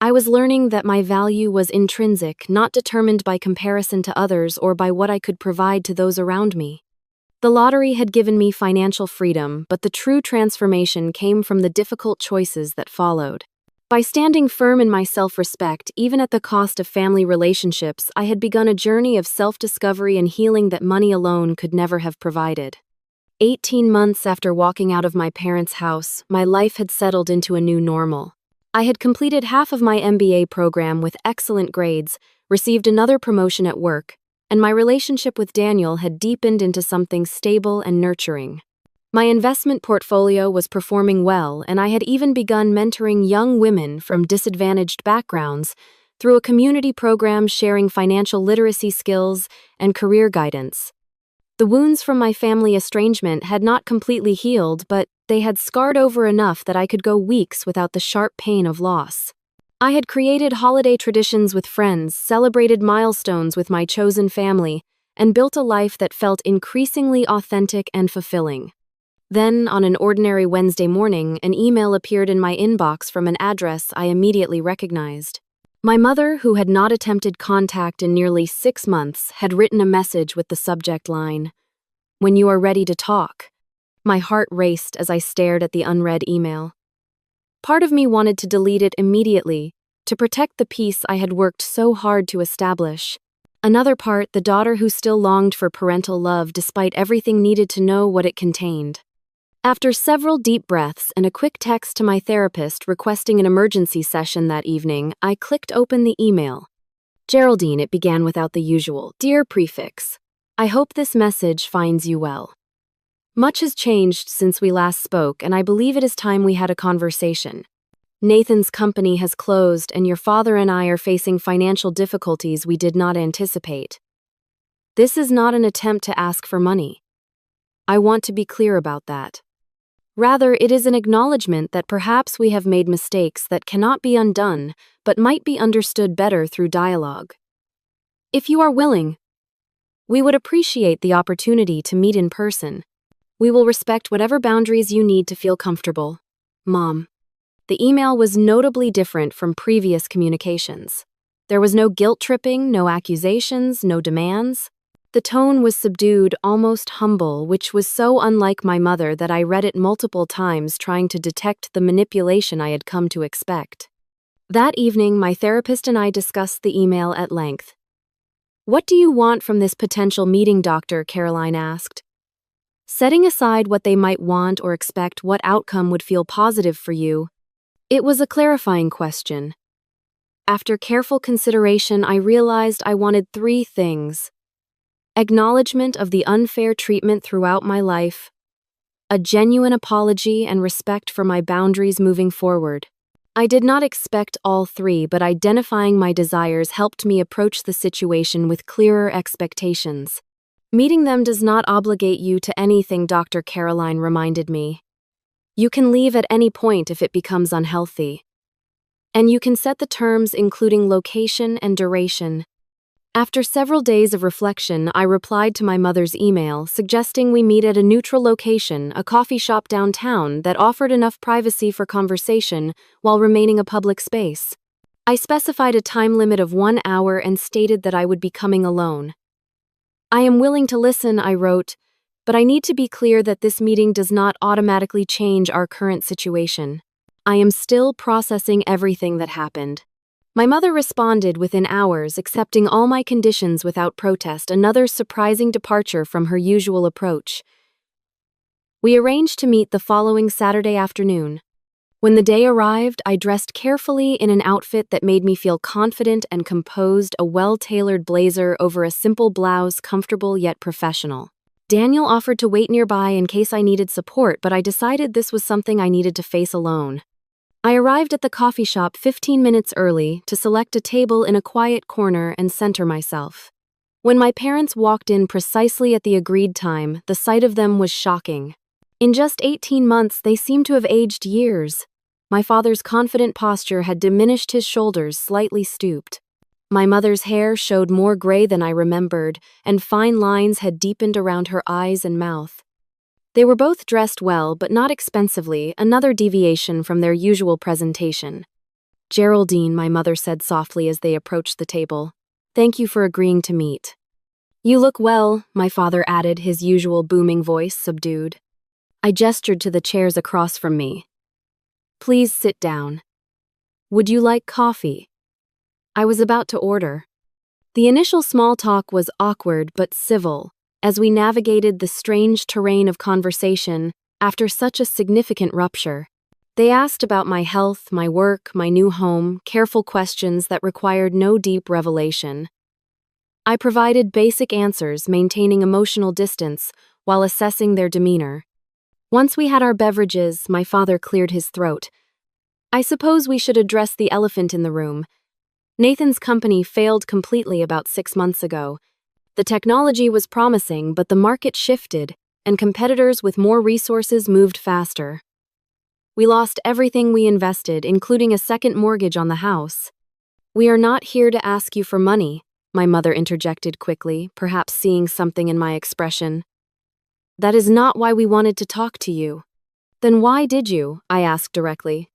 I was learning that my value was intrinsic, not determined by comparison to others or by what I could provide to those around me. The lottery had given me financial freedom, but the true transformation came from the difficult choices that followed. By standing firm in my self-respect, even at the cost of family relationships, I had begun a journey of self-discovery and healing that money alone could never have provided. 18 months after walking out of my parents' house, my life had settled into a new normal. I had completed half of my MBA program with excellent grades, received another promotion at work, and my relationship with Daniel had deepened into something stable and nurturing. My investment portfolio was performing well, and I had even begun mentoring young women from disadvantaged backgrounds through a community program sharing financial literacy skills and career guidance. The wounds from my family estrangement had not completely healed, but they had scarred over enough that I could go weeks without the sharp pain of loss. I had created holiday traditions with friends, celebrated milestones with my chosen family, and built a life that felt increasingly authentic and fulfilling. Then, on an ordinary Wednesday morning, an email appeared in my inbox from an address I immediately recognized. My mother, who had not attempted contact in nearly 6 months, had written a message with the subject line, "When you are ready to talk." My heart raced as I stared at the unread email. Part of me wanted to delete it immediately, to protect the peace I had worked so hard to establish. Another part, the daughter who still longed for parental love despite everything, needed to know what it contained. After several deep breaths and a quick text to my therapist requesting an emergency session that evening, I clicked open the email. "Geraldine," it began without the usual "Dear" prefix. "I hope this message finds you well. Much has changed since we last spoke, and I believe it is time we had a conversation. Nathan's company has closed, and your father and I are facing financial difficulties we did not anticipate. This is not an attempt to ask for money. I want to be clear about that. Rather, it is an acknowledgement that perhaps we have made mistakes that cannot be undone, but might be understood better through dialogue. If you are willing, we would appreciate the opportunity to meet in person. We will respect whatever boundaries you need to feel comfortable. Mom." The email was notably different from previous communications. There was no guilt-tripping, no accusations, no demands. The tone was subdued, almost humble, which was so unlike my mother that I read it multiple times, trying to detect the manipulation I had come to expect. That evening, my therapist and I discussed the email at length. "What do you want from this potential meeting, doctor?" Caroline asked. Setting aside what they might want or expect, what outcome would feel positive for you? It was a clarifying question. After careful consideration, I realized I wanted 3 things: acknowledgement of the unfair treatment throughout my life, a genuine apology, and respect for my boundaries moving forward. I did not expect all 3, but identifying my desires helped me approach the situation with clearer expectations. Meeting them does not obligate you to anything, Dr. Caroline reminded me. You can leave at any point if it becomes unhealthy. And you can set the terms, including location and duration. After several days of reflection, I replied to my mother's email, suggesting we meet at a neutral location, a coffee shop downtown that offered enough privacy for conversation while remaining a public space. I specified a time limit of 1 hour and stated that I would be coming alone. "I am willing to listen," I wrote, "but I need to be clear that this meeting does not automatically change our current situation. I am still processing everything that happened." My mother responded within hours, accepting all my conditions without protest, another surprising departure from her usual approach. We arranged to meet the following Saturday afternoon. When the day arrived, I dressed carefully in an outfit that made me feel confident and composed, a well-tailored blazer over a simple blouse, comfortable yet professional. Daniel offered to wait nearby in case I needed support, but I decided this was something I needed to face alone. I arrived at the coffee shop 15 minutes early to select a table in a quiet corner and center myself. When my parents walked in precisely at the agreed time, the sight of them was shocking. In just 18 months, they seemed to have aged years. My father's confident posture had diminished, his shoulders slightly stooped. My mother's hair showed more gray than I remembered, and fine lines had deepened around her eyes and mouth. They were both dressed well, but not expensively, another deviation from their usual presentation. "Geraldine," my mother said softly as they approached the table, "thank you for agreeing to meet." "You look well," my father added, his usual booming voice subdued. I gestured to the chairs across from me. "Please sit down. Would you like coffee?" I was about to order. The initial small talk was awkward but civil, as we navigated the strange terrain of conversation after such a significant rupture. They asked about my health, my work, my new home, careful questions that required no deep revelation. I provided basic answers, maintaining emotional distance while assessing their demeanor. Once we had our beverages, my father cleared his throat. "I suppose we should address the elephant in the room. Nathan's company failed completely about 6 months ago. The technology was promising, but the market shifted, and competitors with more resources moved faster. We lost everything we invested, including a second mortgage on the house." "We are not here to ask you for money," my mother interjected quickly, perhaps seeing something in my expression. That is not why we wanted to talk to you. Then why did you? I asked directly.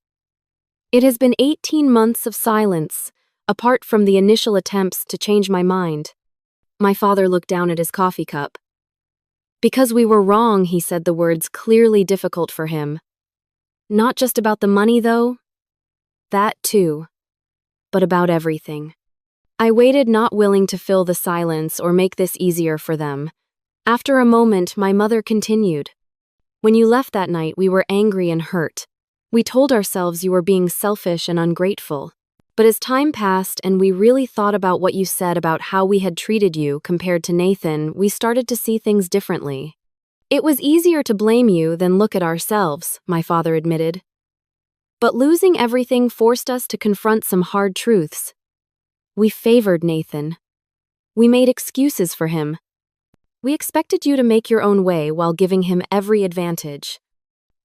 It has been 18 months of silence, apart from the initial attempts to change my mind. My father looked down at his coffee cup. Because we were wrong, he said, the words clearly difficult for him. Not just about the money, though. That too. But about everything. I waited, not willing to fill the silence or make this easier for them. After a moment, my mother continued. When you left that night, we were angry and hurt. We told ourselves you were being selfish and ungrateful. But as time passed and we really thought about what you said about how we had treated you compared to Nathan, we started to see things differently. It was easier to blame you than look at ourselves, my father admitted. But losing everything forced us to confront some hard truths. We favored Nathan. We made excuses for him. We expected you to make your own way while giving him every advantage.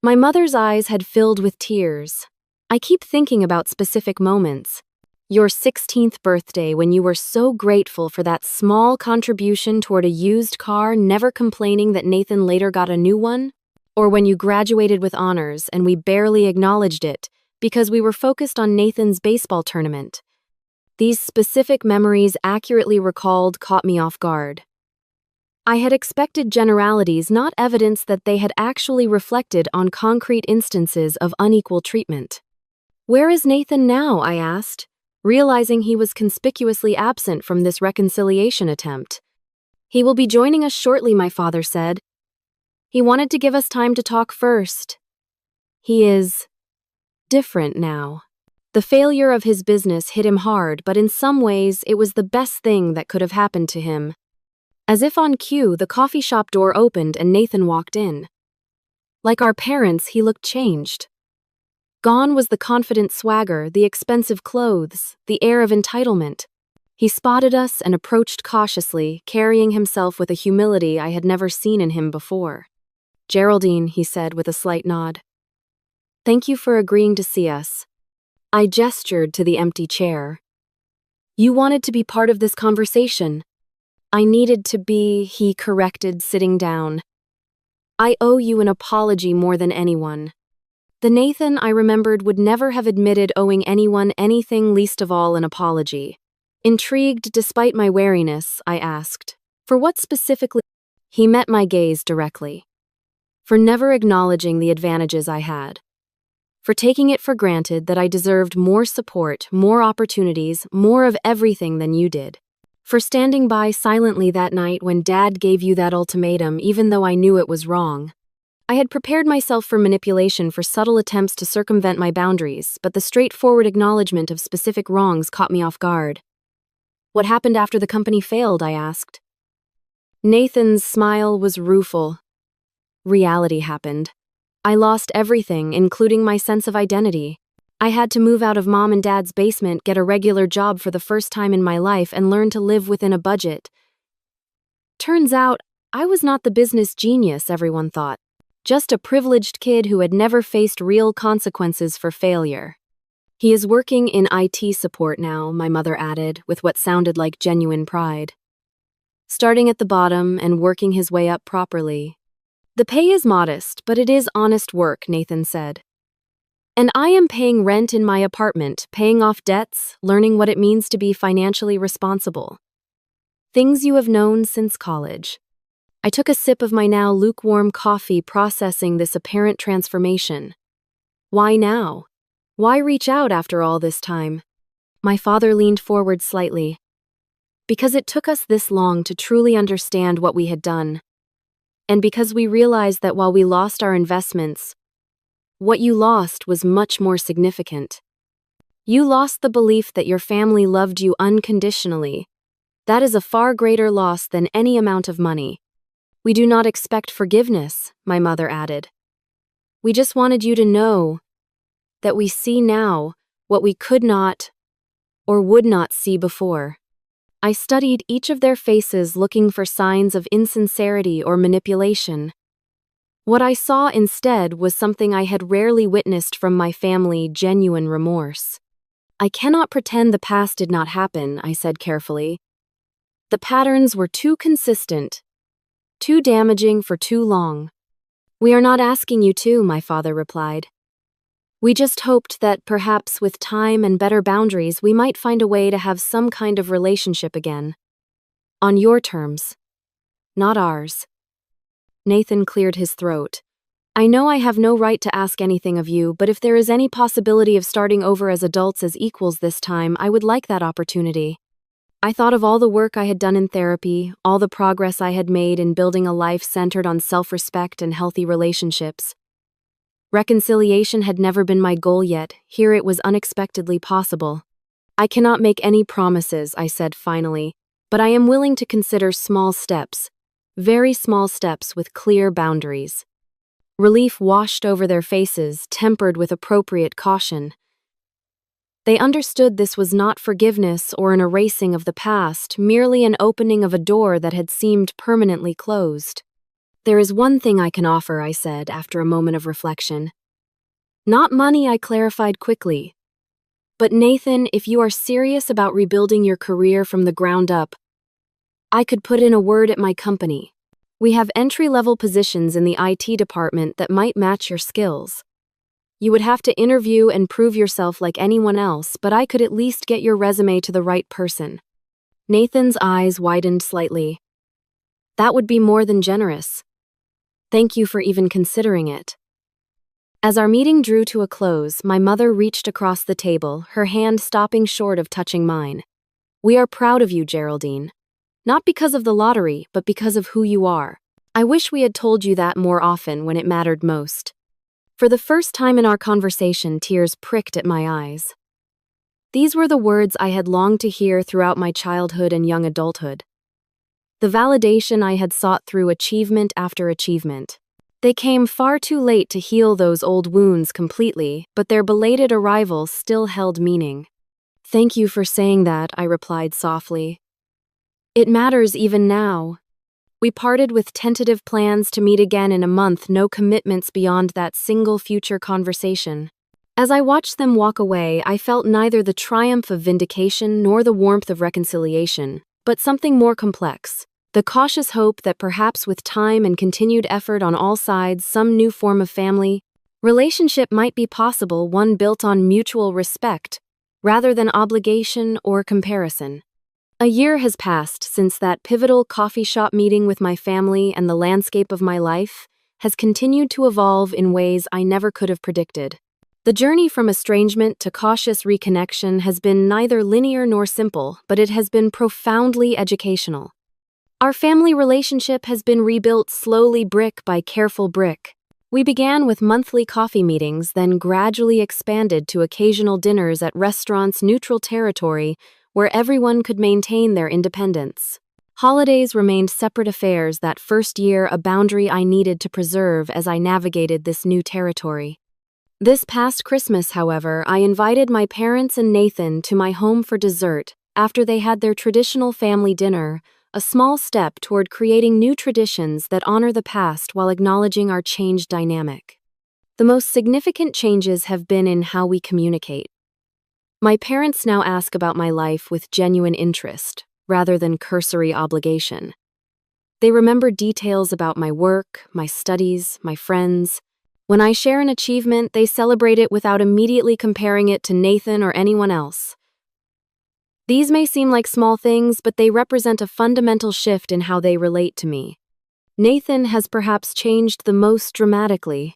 My mother's eyes had filled with tears. I keep thinking about specific moments. Your 16th birthday, when you were so grateful for that small contribution toward a used car, never complaining that Nathan later got a new one? Or when you graduated with honors and we barely acknowledged it because we were focused on Nathan's baseball tournament. These specific memories accurately recalled caught me off guard. I had expected generalities, not evidence that they had actually reflected on concrete instances of unequal treatment. Where is Nathan now? I asked, realizing he was conspicuously absent from this reconciliation attempt. He will be joining us shortly, my father said. He wanted to give us time to talk first. He is different now. The failure of his business hit him hard, but in some ways it was the best thing that could have happened to him. As if on cue, the coffee shop door opened and Nathan walked in. Like our parents, he looked changed. Gone was the confident swagger, the expensive clothes, the air of entitlement. He spotted us and approached cautiously, carrying himself with a humility I had never seen in him before. Geraldine, he said with a slight nod. Thank you for agreeing to see us. I gestured to the empty chair. You wanted to be part of this conversation. I needed to be, he corrected, sitting down. I owe you an apology more than anyone. The Nathan I remembered would never have admitted owing anyone anything, least of all an apology. Intrigued despite my wariness, I asked, for what specifically? He met my gaze directly. For never acknowledging the advantages I had. For taking it for granted that I deserved more support, more opportunities, more of everything than you did. For standing by silently that night when Dad gave you that ultimatum, even though I knew it was wrong. I had prepared myself for manipulation, for subtle attempts to circumvent my boundaries, but the straightforward acknowledgement of specific wrongs caught me off guard. What happened after the company failed? I asked. Nathan's smile was rueful. Reality happened. I lost everything, including my sense of identity. I had to move out of Mom and Dad's basement, get a regular job for the first time in my life, and learn to live within a budget. Turns out, I was not the business genius everyone thought. Just a privileged kid who had never faced real consequences for failure. He is working in IT support now, my mother added, with what sounded like genuine pride. Starting at the bottom and working his way up properly. The pay is modest, but it is honest work, Nathan said. And I am paying rent in my apartment, paying off debts, learning what it means to be financially responsible. Things you have known since college. I took a sip of my now lukewarm coffee, processing this apparent transformation. Why now? Why reach out after all this time? My father leaned forward slightly. Because it took us this long to truly understand what we had done. And because we realized that while we lost our investments, what you lost was much more significant. You lost the belief that your family loved you unconditionally. That is a far greater loss than any amount of money. We do not expect forgiveness, my mother added. We just wanted you to know that we see now what we could not or would not see before. I studied each of their faces, looking for signs of insincerity or manipulation. What I saw instead was something I had rarely witnessed from my family: genuine remorse. I cannot pretend the past did not happen, I said carefully. The patterns were too consistent. Too damaging for too long. We are not asking you to, my father replied. We just hoped that perhaps with time and better boundaries we might find a way to have some kind of relationship again. On your terms. Not ours. Nathan cleared his throat. I know I have no right to ask anything of you, but if there is any possibility of starting over as adults as equals this time, I would like that opportunity. I thought of all the work I had done in therapy, all the progress I had made in building a life centered on self-respect and healthy relationships. Reconciliation had never been my goal yet, here it was unexpectedly possible. I cannot make any promises, I said finally, but I am willing to consider small steps, very small steps with clear boundaries. Relief washed over their faces, tempered with appropriate caution. They understood this was not forgiveness or an erasing of the past, merely an opening of a door that had seemed permanently closed. There is one thing I can offer, I said, after a moment of reflection. Not money, I clarified quickly. But Nathan, if you are serious about rebuilding your career from the ground up, I could put in a word at my company. We have entry-level positions in the IT department that might match your skills. You would have to interview and prove yourself like anyone else, but I could at least get your resume to the right person. Nathan's eyes widened slightly. That would be more than generous. Thank you for even considering it. As our meeting drew to a close, my mother reached across the table, her hand stopping short of touching mine. We are proud of you, Geraldine. Not because of the lottery, but because of who you are. I wish we had told you that more often when it mattered most. For the first time in our conversation, tears pricked at my eyes. These were the words I had longed to hear throughout my childhood and young adulthood. The validation I had sought through achievement after achievement. They came far too late to heal those old wounds completely, but their belated arrival still held meaning. Thank you for saying that, I replied softly. It matters even now. We parted with tentative plans to meet again in a month, no commitments beyond that single future conversation. As I watched them walk away, I felt neither the triumph of vindication nor the warmth of reconciliation, but something more complex. The cautious hope that perhaps with time and continued effort on all sides, some new form of family relationship might be possible, one built on mutual respect, rather than obligation or comparison. A year has passed since that pivotal coffee shop meeting with my family, and the landscape of my life has continued to evolve in ways I never could have predicted. The journey from estrangement to cautious reconnection has been neither linear nor simple, but it has been profoundly educational. Our family relationship has been rebuilt slowly, brick by careful brick. We began with monthly coffee meetings, then gradually expanded to occasional dinners at restaurants, neutral territory, where everyone could maintain their independence. Holidays remained separate affairs that first year, a boundary I needed to preserve as I navigated this new territory. This past Christmas, however, I invited my parents and Nathan to my home for dessert after they had their traditional family dinner, a small step toward creating new traditions that honor the past while acknowledging our changed dynamic. The most significant changes have been in how we communicate. My parents now ask about my life with genuine interest, rather than cursory obligation. They remember details about my work, my studies, my friends. When I share an achievement, they celebrate it without immediately comparing it to Nathan or anyone else. These may seem like small things, but they represent a fundamental shift in how they relate to me. Nathan has perhaps changed the most dramatically.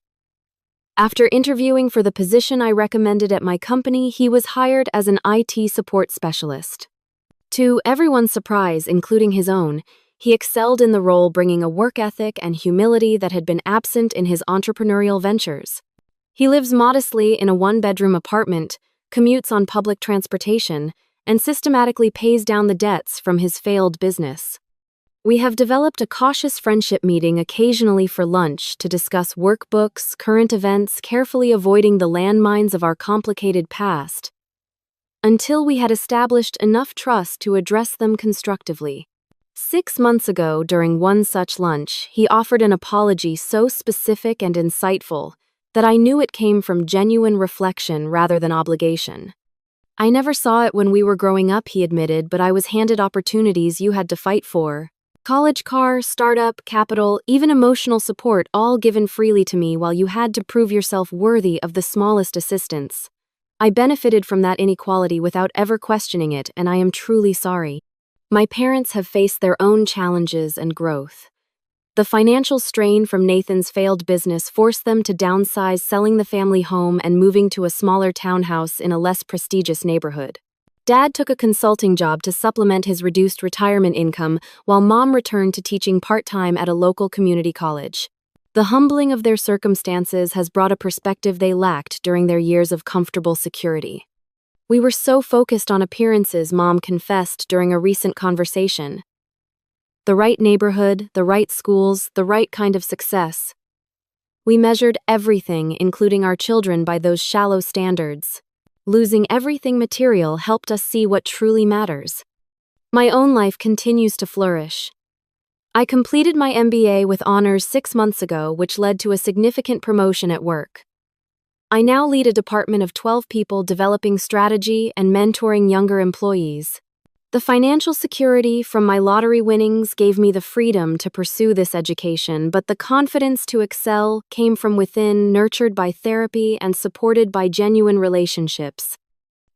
After interviewing for the position I recommended at my company, he was hired as an IT support specialist. To everyone's surprise, including his own, he excelled in the role, bringing a work ethic and humility that had been absent in his entrepreneurial ventures. He lives modestly in a one-bedroom apartment, commutes on public transportation, and systematically pays down the debts from his failed business. We have developed a cautious friendship meeting occasionally for lunch to discuss workbooks, current events, carefully avoiding the landmines of our complicated past, until we had established enough trust to address them constructively. 6 months ago, during one such lunch, he offered an apology so specific and insightful that I knew it came from genuine reflection rather than obligation. I never saw it when we were growing up, he admitted, but I was handed opportunities you had to fight for. College car, startup, capital, even emotional support all given freely to me while you had to prove yourself worthy of the smallest assistance. I benefited from that inequality without ever questioning it, and I am truly sorry. My parents have faced their own challenges and growth. The financial strain from Nathan's failed business forced them to downsize, selling the family home and moving to a smaller townhouse in a less prestigious neighborhood. Dad took a consulting job to supplement his reduced retirement income, while Mom returned to teaching part-time at a local community college. The humbling of their circumstances has brought a perspective they lacked during their years of comfortable security. We were so focused on appearances, Mom confessed during a recent conversation. The right neighborhood, the right schools, the right kind of success. We measured everything, including our children, by those shallow standards. Losing everything material helped us see what truly matters. My own life continues to flourish. I completed my MBA with honors 6 months ago, which led to a significant promotion at work. I now lead a department of 12 people developing strategy and mentoring younger employees. The financial security from my lottery winnings gave me the freedom to pursue this education, but the confidence to excel came from within, nurtured by therapy and supported by genuine relationships.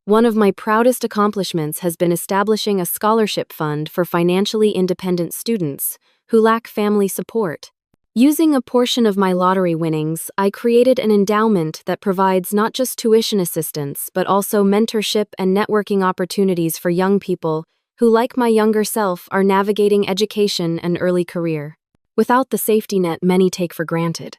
One of my proudest accomplishments has been establishing a scholarship fund for financially independent students who lack family support. Using a portion of my lottery winnings, I created an endowment that provides not just tuition assistance, but also mentorship and networking opportunities for young people who, like my younger self, are navigating education and early career without the safety net many take for granted.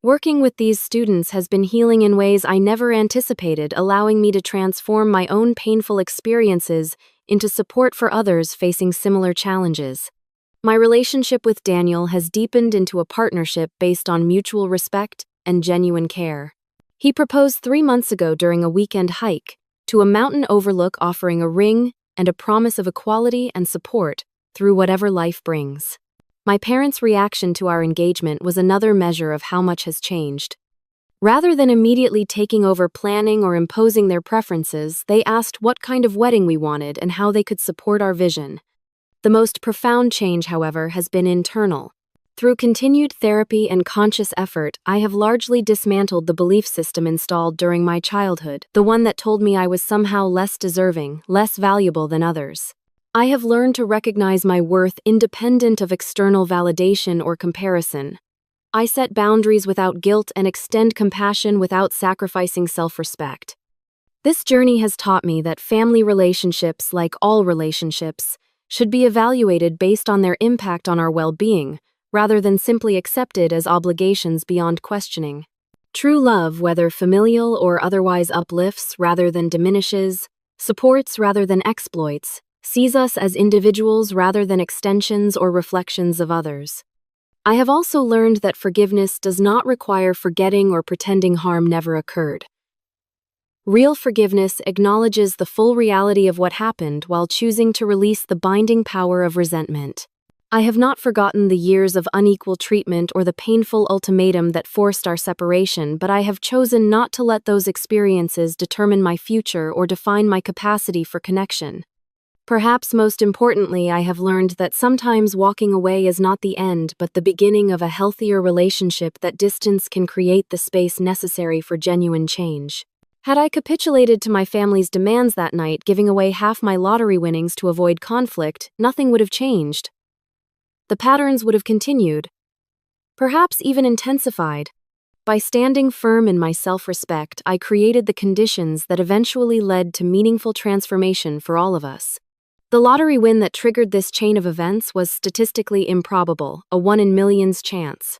Working with these students has been healing in ways I never anticipated, allowing me to transform my own painful experiences into support for others facing similar challenges. My relationship with Daniel has deepened into a partnership based on mutual respect and genuine care. He proposed 3 months ago during a weekend hike to a mountain overlook, offering a ring and a promise of equality and support through whatever life brings. My parents' reaction to our engagement was another measure of how much has changed. Rather than immediately taking over planning or imposing their preferences, they asked what kind of wedding we wanted and how they could support our vision. The most profound change, however, has been internal. Through continued therapy and conscious effort, I have largely dismantled the belief system installed during my childhood, the one that told me I was somehow less deserving, less valuable than others. I have learned to recognize my worth independent of external validation or comparison. I set boundaries without guilt and extend compassion without sacrificing self-respect. This journey has taught me that family relationships, like all relationships, should be evaluated based on their impact on our well-being, rather than simply accepted as obligations beyond questioning. True love, whether familial or otherwise, uplifts rather than diminishes, supports rather than exploits, sees us as individuals rather than extensions or reflections of others. I have also learned that forgiveness does not require forgetting or pretending harm never occurred. Real forgiveness acknowledges the full reality of what happened while choosing to release the binding power of resentment. I have not forgotten the years of unequal treatment or the painful ultimatum that forced our separation, but I have chosen not to let those experiences determine my future or define my capacity for connection. Perhaps most importantly, I have learned that sometimes walking away is not the end, but the beginning of a healthier relationship. That distance can create the space necessary for genuine change. Had I capitulated to my family's demands that night, giving away half my lottery winnings to avoid conflict, nothing would have changed. The patterns would have continued, perhaps even intensified. By standing firm in my self-respect, I created the conditions that eventually led to meaningful transformation for all of us. The lottery win that triggered this chain of events was statistically improbable, a 1 in millions chance.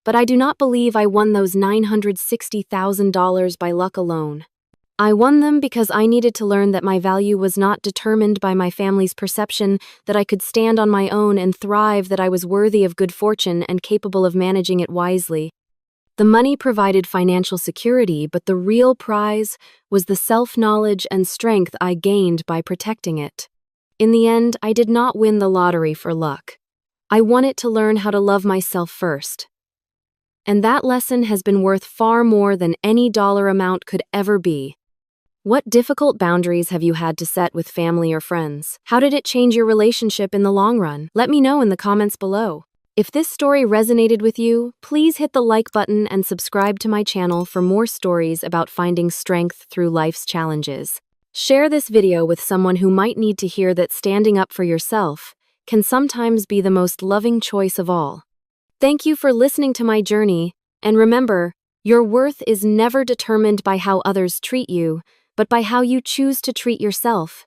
But I do not believe I won those $960,000 by luck alone. I won them because I needed to learn that my value was not determined by my family's perception, that I could stand on my own and thrive, that I was worthy of good fortune and capable of managing it wisely. The money provided financial security, but the real prize was the self-knowledge and strength I gained by protecting it. In the end, I did not win the lottery for luck. I won it to learn how to love myself first. And that lesson has been worth far more than any dollar amount could ever be. What difficult boundaries have you had to set with family or friends? How did it change your relationship in the long run? Let me know in the comments below. If this story resonated with you, please hit the like button and subscribe to my channel for more stories about finding strength through life's challenges. Share this video with someone who might need to hear that standing up for yourself can sometimes be the most loving choice of all. Thank you for listening to my journey, and remember, your worth is never determined by how others treat you, but by how you choose to treat yourself.